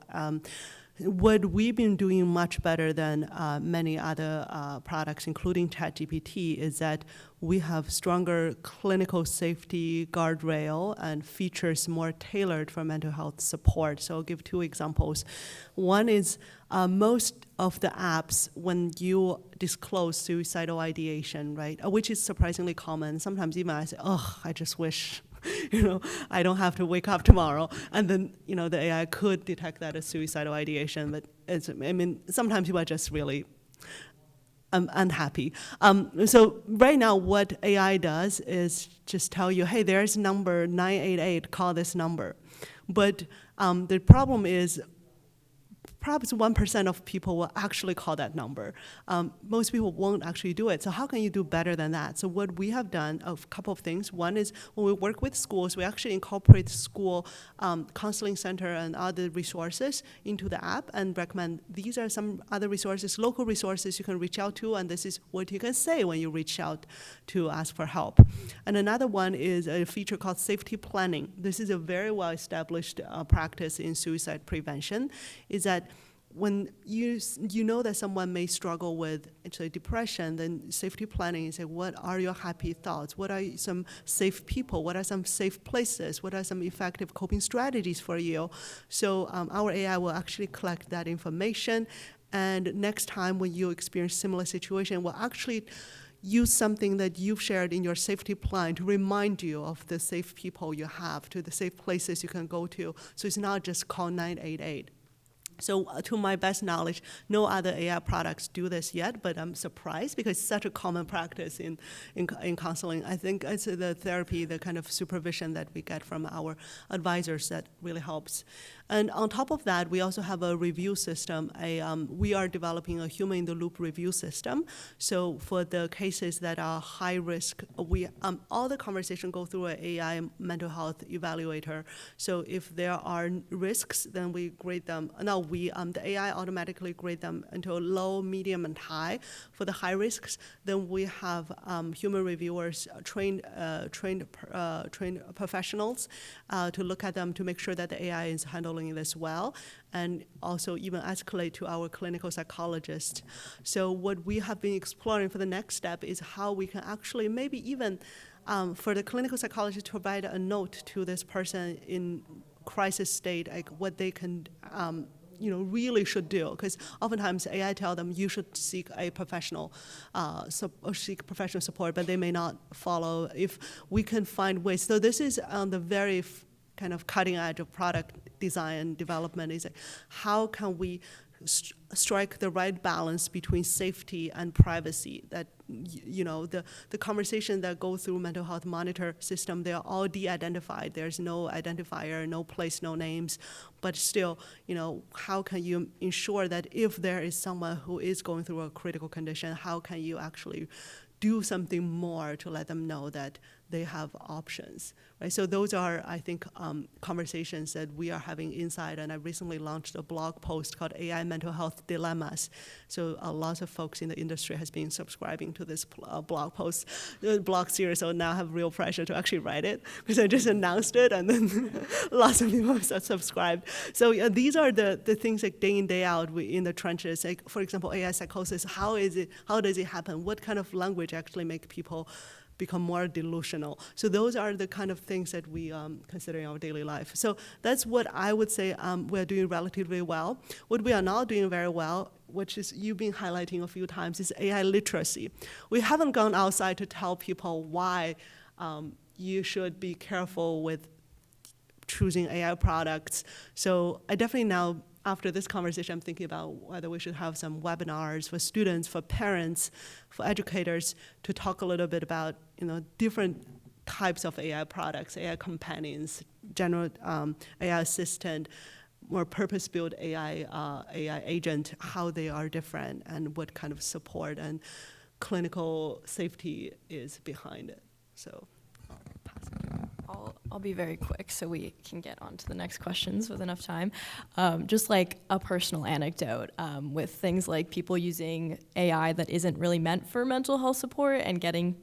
what we've been doing much better than many other products, including ChatGPT, is that we have stronger clinical safety guardrail and features more tailored for mental health support. So I'll give two examples. One is most of the apps, when you disclose suicidal ideation, right, which is surprisingly common. Sometimes even I say, oh, I just wish I don't have to wake up tomorrow. And then, the AI could detect that as suicidal ideation, but sometimes you are just really unhappy. So right now what AI does is just tell you, hey, there's number 988, call this number. But the problem is perhaps 1% of people will actually call that number. Most people won't actually do it. So how can you do better than that? So what we have done, a couple of things. One is when we work with schools, we actually incorporate school counseling center and other resources into the app and recommend these are some other resources, local resources you can reach out to, and this is what you can say when you reach out to ask for help. And another one is a feature called safety planning. This is a very well-established practice in suicide prevention, is that when you know that someone may struggle with depression, then safety planning is what are your happy thoughts? What are some safe people? What are some safe places? What are some effective coping strategies for you? So our AI will actually collect that information, and next time when you experience similar situation, will actually use something that you've shared in your safety plan to remind you of the safe people you have, to the safe places you can go to. So it's not just call 988. So to my best knowledge, no other AI products do this yet, but I'm surprised because it's such a common practice in counseling. I think it's the therapy, the kind of supervision that we get from our advisors that really helps. And on top of that, we also have a review system. We are developing a human-in-the-loop review system. So for the cases that are high risk, all the conversation go through an AI mental health evaluator. So if there are risks, then we grade them. No, the AI automatically grade them into low, medium, and high. For the high risks, then we have human reviewers, trained professionals to look at them to make sure that the AI is handling this well, and also even escalate to our clinical psychologist. So what we have been exploring for the next step is how we can actually maybe even for the clinical psychologist to provide a note to this person in crisis state, like what they can really should do, because oftentimes AI tell them you should seek a professional, seek professional support, but they may not follow. If we can find ways, so this is on the very kind of cutting edge of product design and development. Is like, how can we strike the right balance between safety and privacy? That the conversation that go through mental health monitor system, they are all de-identified. There's no identifier, no place, no names. But still, how can you ensure that if there is someone who is going through a critical condition, how can you actually do something more to let them know that they have options, right? So those are, I think, conversations that we are having inside, and I recently launched a blog post called AI Mental Health Dilemmas. So lots of folks in the industry has been subscribing to this blog post, blog series, so now I have real pressure to actually write it, because I just announced it, and then lots of people have subscribed. So these are the things like day in, day out in the trenches. Like, for example, AI psychosis, how does it happen? What kind of language actually make people become more delusional. So those are the kind of things that we consider in our daily life. So that's what I would say we're doing relatively well. What we are not doing very well, which is you've been highlighting a few times, is AI literacy. We haven't gone outside to tell people why you should be careful with choosing AI products. So I definitely now, after this conversation, I'm thinking about whether we should have some webinars for students, for parents, for educators to talk a little bit about different types of AI products, AI companions, general AI assistant, more purpose-built AI agent, how they are different and what kind of support and clinical safety is behind it. So I'll pass it. I'll be very quick so we can get on to the next questions with enough time. Just like a personal anecdote with things like people using AI that isn't really meant for mental health support and getting,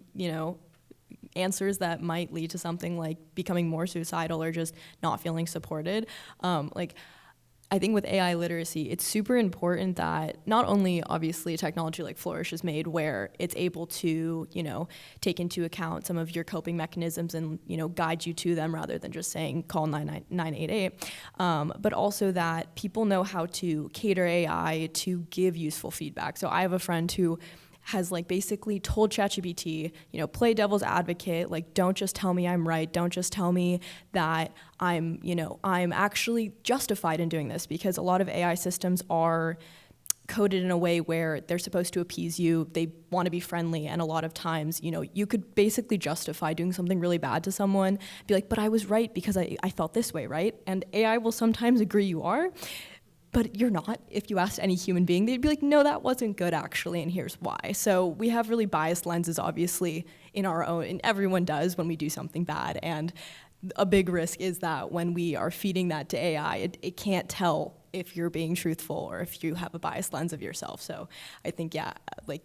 answers that might lead to something like becoming more suicidal or just not feeling supported. I think with AI literacy, it's super important that not only obviously technology like Flourish is made where it's able to, take into account some of your coping mechanisms and, guide you to them rather than just saying call 988, but also that people know how to cater AI to give useful feedback. So I have a friend who has basically told ChatGPT, play devil's advocate, don't just tell me I'm right, don't just tell me that I'm actually justified in doing this, because a lot of AI systems are coded in a way where they're supposed to appease you, they want to be friendly, and a lot of times, you could basically justify doing something really bad to someone, be like, but I was right because I felt this way, right? And AI will sometimes agree you are, but you're not. If you asked any human being, they'd be like, no, that wasn't good actually, and here's why. So we have really biased lenses, obviously, in our own, and everyone does when we do something bad. And a big risk is that when we are feeding that to AI, it can't tell if you're being truthful or if you have a biased lens of yourself. So I think,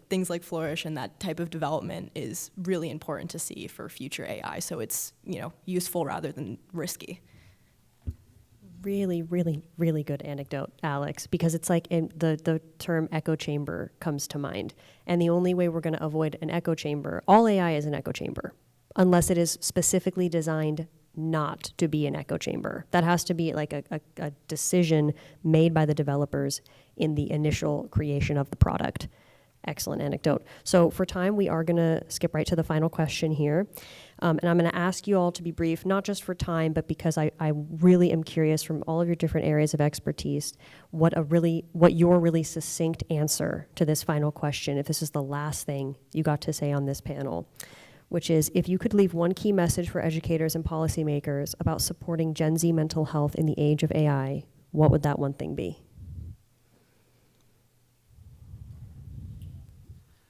things like Flourish and that type of development is really important to see for future AI. So it's, useful rather than risky. Really, really, really good anecdote, Alex, because it's like the term echo chamber comes to mind. And the only way we're going to avoid an echo chamber, all AI is an echo chamber, unless it is specifically designed not to be an echo chamber. That has to be like a decision made by the developers in the initial creation of the product. Excellent anecdote. So for time, we are going to skip right to the final question here. And I'm going to ask you all to be brief, not just for time, but because I really am curious from all of your different areas of expertise, what your really succinct answer to this final question, if this is the last thing you got to say on this panel, which is, if you could leave one key message for educators and policymakers about supporting Gen Z mental health in the age of AI, what would that one thing be?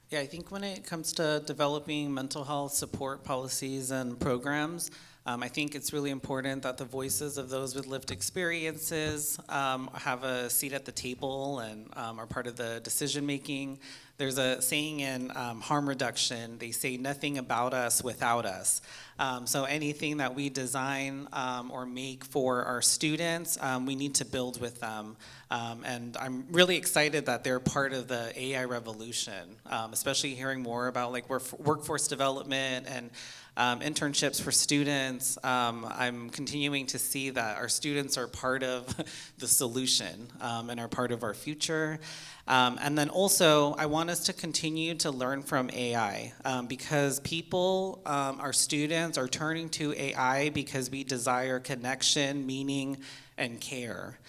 Yeah, I think when it comes to developing mental health support policies and programs, I think it's really important that the voices of those with lived experiences have a seat at the table and are part of the decision making. There's a saying in harm reduction, they say nothing about us without us. So anything that we design or make for our students, we need to build with them. And I'm really excited that they're part of the AI revolution, especially hearing more about workforce development and internships for students. I'm continuing to see that our students are part of the solution and are part of our future. And then also, I want us to continue to learn from AI because people, our students, are turning to AI because we desire connection, meaning, and care.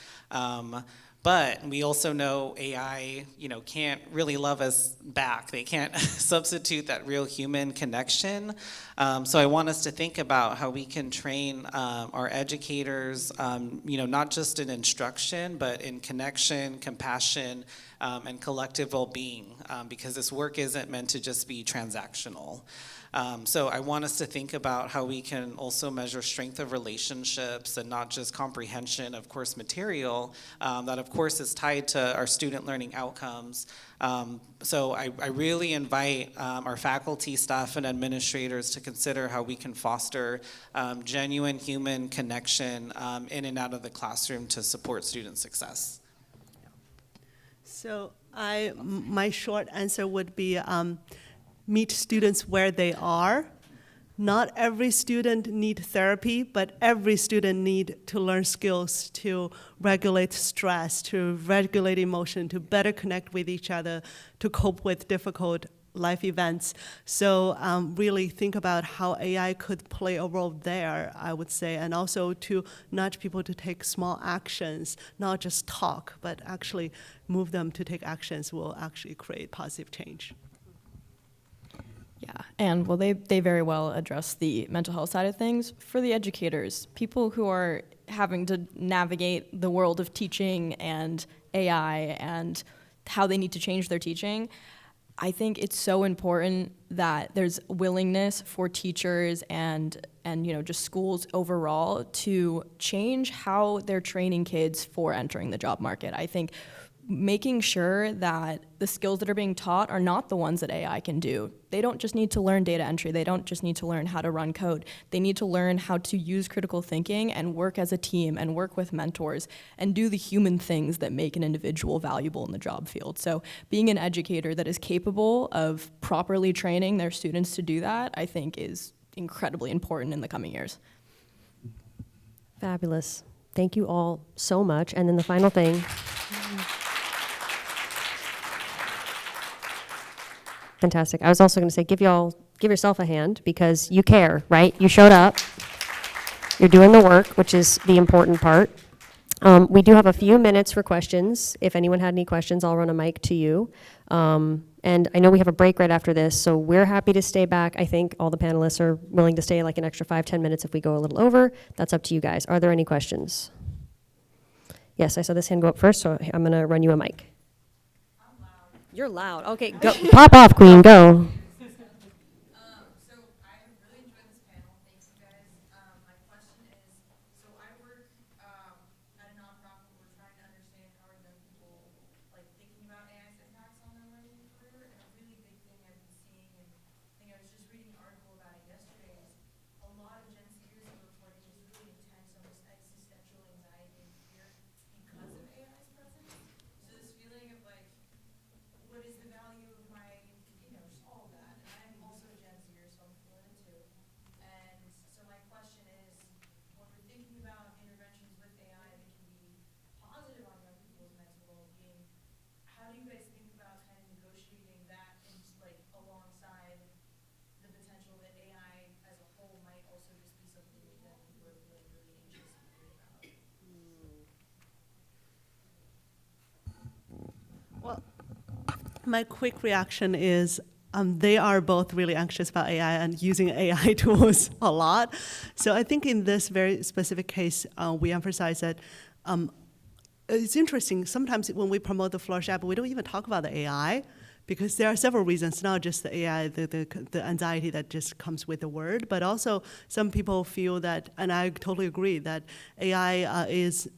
But we also know AI, can't really love us back. They can't substitute that real human connection. So I want us to think about how we can train our educators, not just in instruction, but in connection, compassion, and collective well-being, because this work isn't meant to just be transactional. So I want us to think about how we can also measure strength of relationships and not just comprehension of course material, that of course is tied to our student learning outcomes. So I really invite our faculty, staff, and administrators to consider how we can foster genuine human connection in and out of the classroom to support student success. So my short answer would be meet students where they are not every student need therapy, but every student need to learn skills to regulate stress, to regulate emotion, to better connect with each other, to cope with difficult life events. So really think about how AI could play a role there, I would say, and also to nudge people to take small actions, not just talk, but actually move them to take actions will actually create positive change. Yeah, and well, they very well address the mental health side of things. For the educators, people who are having to navigate the world of teaching and AI and how they need to change their teaching, I think it's so important that there's willingness for teachers and just schools overall to change how they're training kids for entering the job market. I think making sure that the skills that are being taught are not the ones that AI can do. They don't just need to learn data entry. They don't just need to learn how to run code. They need to learn how to use critical thinking and work as a team and work with mentors and do the human things that make an individual valuable in the job field. So being an educator that is capable of properly training their students to do that, I think is incredibly important in the coming years. Fabulous. Thank you all so much. And then the final thing. Fantastic. I was also going to say, give yourself a hand because you care, right? You showed up. You're doing the work, which is the important part. We do have a few minutes for questions. If anyone had any questions, I'll run a mic to you. And I know we have a break right after this, so we're happy to stay back. I think all the panelists are willing to stay like an extra 5-10 minutes if we go a little over. That's up to you guys. Are there any questions? Yes, I saw this hand go up first, so I'm going to run you a mic. I'm loud. You're loud. Okay, go. Pop off, Queen. Go. So I have really enjoyed this panel. Thanks, you guys. My question is, so I work at a nonprofit. We're trying to understand how are young people thinking about AI's impacts on their learning career. And a really big thing I've been seeing, and I think I was just reading an article about it yesterday, is a lot of Gen Zers are reporting just really intense, almost existential anxiety and fear because of AI's presence. So this feeling of what is the value of my, just all of that. And I'm also a Gen Zer, so I'm feeling it too. And so my question is, when we're thinking about interventions with AI that can be positive on young people's mental well-being, how do you guys think about kind of negotiating that and just alongside the potential that AI as a whole might also just be something that people are feeling really anxious and worried about? Well, my quick reaction is they are both really anxious about AI and using AI tools a lot. So I think in this very specific case, we emphasize that it's interesting. Sometimes when we promote the Flourish app, we don't even talk about the AI because there are several reasons, not just the AI, the anxiety that just comes with the word, but also some people feel that, and I totally agree, that AI is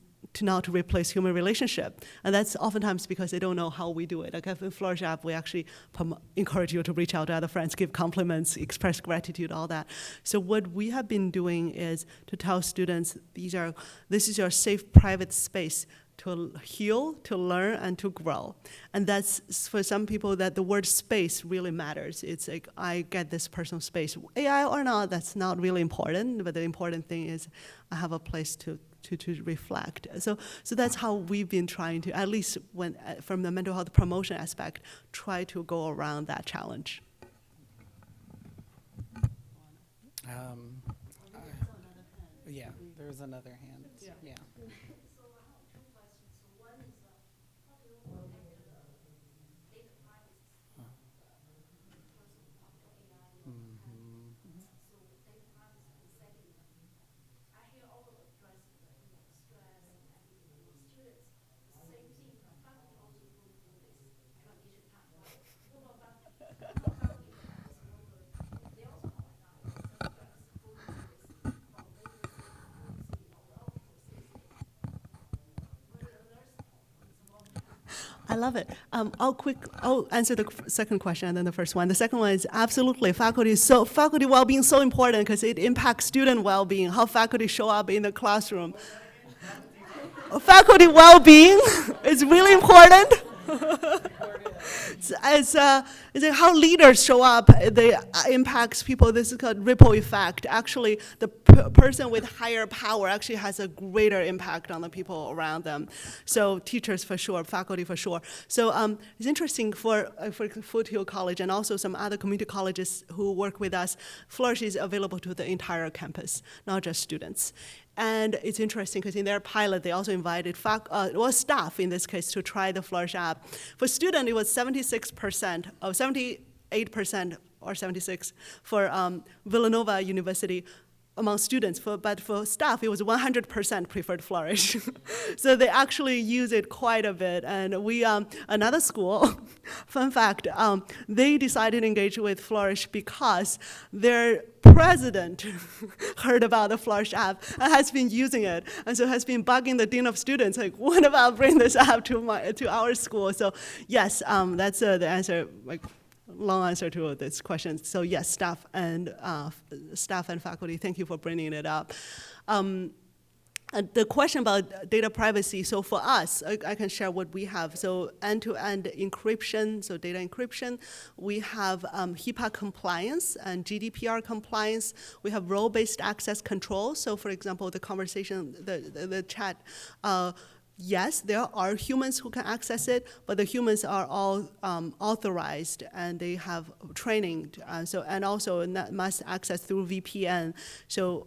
not to replace human relationship. And that's oftentimes because they don't know how we do it. Like in Flourish app, we actually encourage you to reach out to other friends, give compliments, express gratitude, all that. So what we have been doing is to tell students, this is your safe private space to heal, to learn, and to grow. And that's, for some people, that the word space really matters. It's like, I get this personal space. AI or not, that's not really important, but the important thing is I have a place to reflect. So that's how we've been trying to, at least when from the mental health promotion aspect, try to go around that challenge. Yeah, there's another hand. Yeah. I love it. I'll answer the second question and then the first one. The second one is absolutely faculty well-being is so important because it impacts student well-being, how faculty show up in the classroom. Faculty well-being is really important. as how leaders show up, they impacts people. This is called ripple effect. Actually, the person with higher power actually has a greater impact on the people around them. So teachers for sure, faculty for sure. So it's interesting for Foothill College and also some other community colleges who work with us. Flourish is available to the entire campus, not just students. And it's interesting because in their pilot, they also invited staff, in this case, to try the Flourish app. For student, it was 76%, or 78% or 76% for Villanova University among students, but for staff, it was 100% preferred Flourish. So they actually use it quite a bit. And we, another school, fun fact, they decided to engage with Flourish because their president heard about the Flourish app and has been using it, and so has been bugging the dean of students, like, what about bring this app to our school? So yes, that's the answer, like, long answer to this question. So yes, staff and faculty, thank you for bringing it up. The question about data privacy, so for us, I can share what we have. So end-to-end encryption, so data encryption. We have HIPAA compliance and GDPR compliance. We have role-based access control. So for example, the conversation, the chat, yes, there are humans who can access it, but the humans are all authorized and they have training. And also must access through VPN. So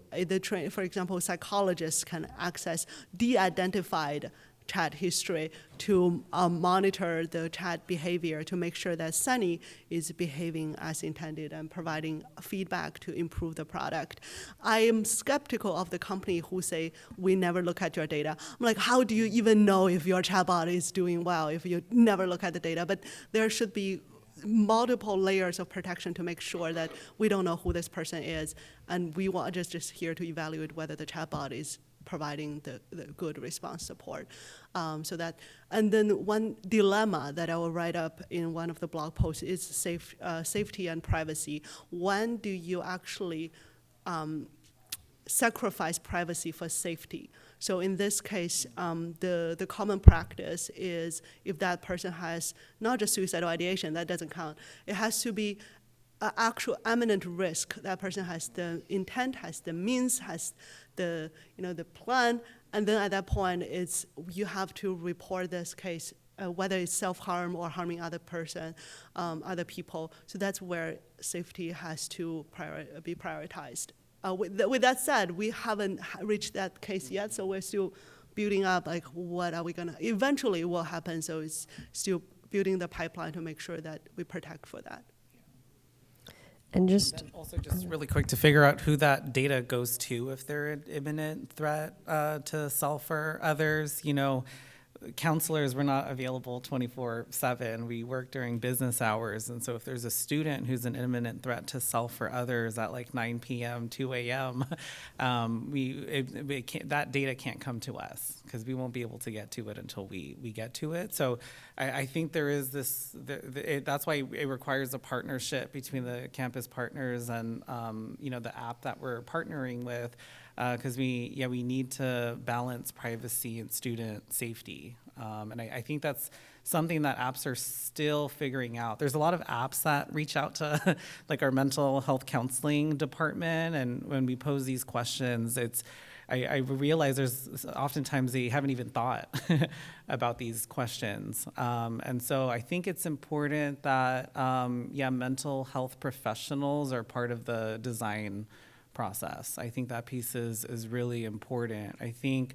for example, psychologists can access de-identified chat history to monitor the chat behavior to make sure that Sunny is behaving as intended and providing feedback to improve the product. I am skeptical of the company who say, we never look at your data. I'm like, how do you even know if your chatbot is doing well if you never look at the data? But there should be multiple layers of protection to make sure that we don't know who this person is, and we want just here to evaluate whether the chatbot is providing the good response support. And then one dilemma that I will write up in one of the blog posts is safety and privacy. When do you actually sacrifice privacy for safety? So in this case, the common practice is if that person has not just suicidal ideation, that doesn't count. It has to be actual imminent risk. That person has the intent, has the means, has the plan, and then at that point, you have to report this case, whether it's self-harm or harming other person, other people. So that's where safety has to be prioritized. With that said, we haven't reached that case yet, so we're still building up, like, what are we gonna, eventually will happen, so it's still building the pipeline to make sure that we protect for that. And just also just really quick to figure out who that data goes to if they're an imminent threat to self or others. Counselors were not available 24/7. We work during business hours, and so if there's a student who's an imminent threat to self or others at like 9 p.m., 2 a.m., that data can't come to us because we won't be able to get to it until we get to it. So I think there is this. That's why it requires a partnership between the campus partners and the app that we're partnering with. Because we need to balance privacy and student safety. And I think that's something that apps are still figuring out. There's a lot of apps that reach out to like our mental health counseling department, and when we pose these questions, I realize there's oftentimes they haven't even thought about these questions. And so I think it's important that, mental health professionals are part of the design process. I think that piece is really important. I think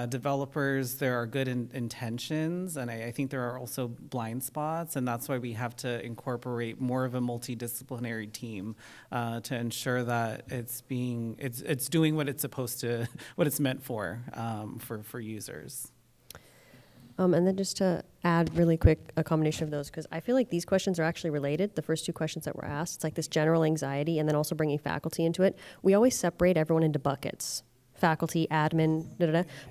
developers, there are good intentions, and I think there are also blind spots, and that's why we have to incorporate more of a multidisciplinary team to ensure that it's doing what it's supposed to, what it's meant for users. And then just to add really quick a combination of those, because I feel like these questions are actually related. The first two questions that were asked, it's like this general anxiety and then also bringing faculty into it. We always separate everyone into buckets, faculty, admin,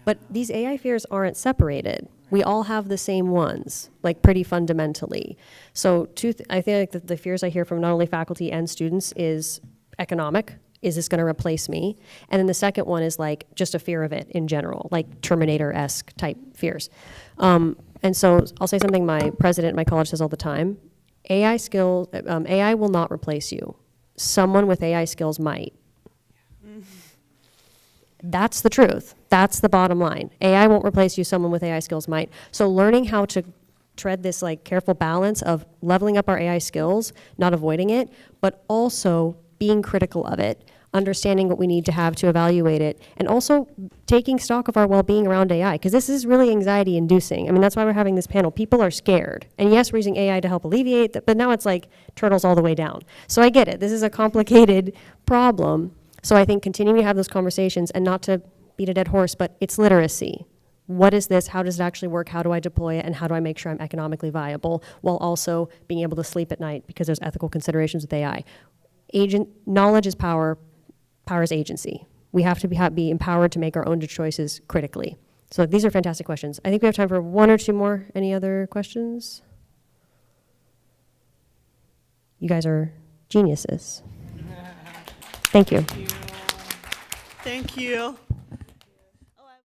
but these AI fears aren't separated. We all have the same ones, like pretty fundamentally. So I think like the fears I hear from not only faculty and students is economic. is this going to replace me? And then the second one is like just a fear of it in general, like Terminator-esque type fears. And so I'll say something my president at my college says all the time. AI will not replace you. Someone with AI skills might. That's the truth. That's the bottom line. AI won't replace you. Someone with AI skills might. So learning how to tread this like careful balance of leveling up our AI skills, not avoiding it, but also being critical of it, understanding what we need to have to evaluate it, and also taking stock of our well-being around AI, because this is really anxiety-inducing. I mean, that's why we're having this panel. People are scared. And yes, we're using AI to help alleviate that, but now it's like turtles all the way down. So I get it. This is a complicated problem. So I think continuing to have those conversations, and not to beat a dead horse, but it's literacy. What is this? How does it actually work? How do I deploy it? And how do I make sure I'm economically viable while also being able to sleep at night, because there's ethical considerations with AI. Knowledge is power. Power is agency. We have to be empowered to make our own choices critically. So these are fantastic questions. I think we have time for one or two more. Any other questions? You guys are geniuses. Thank you. Thank you.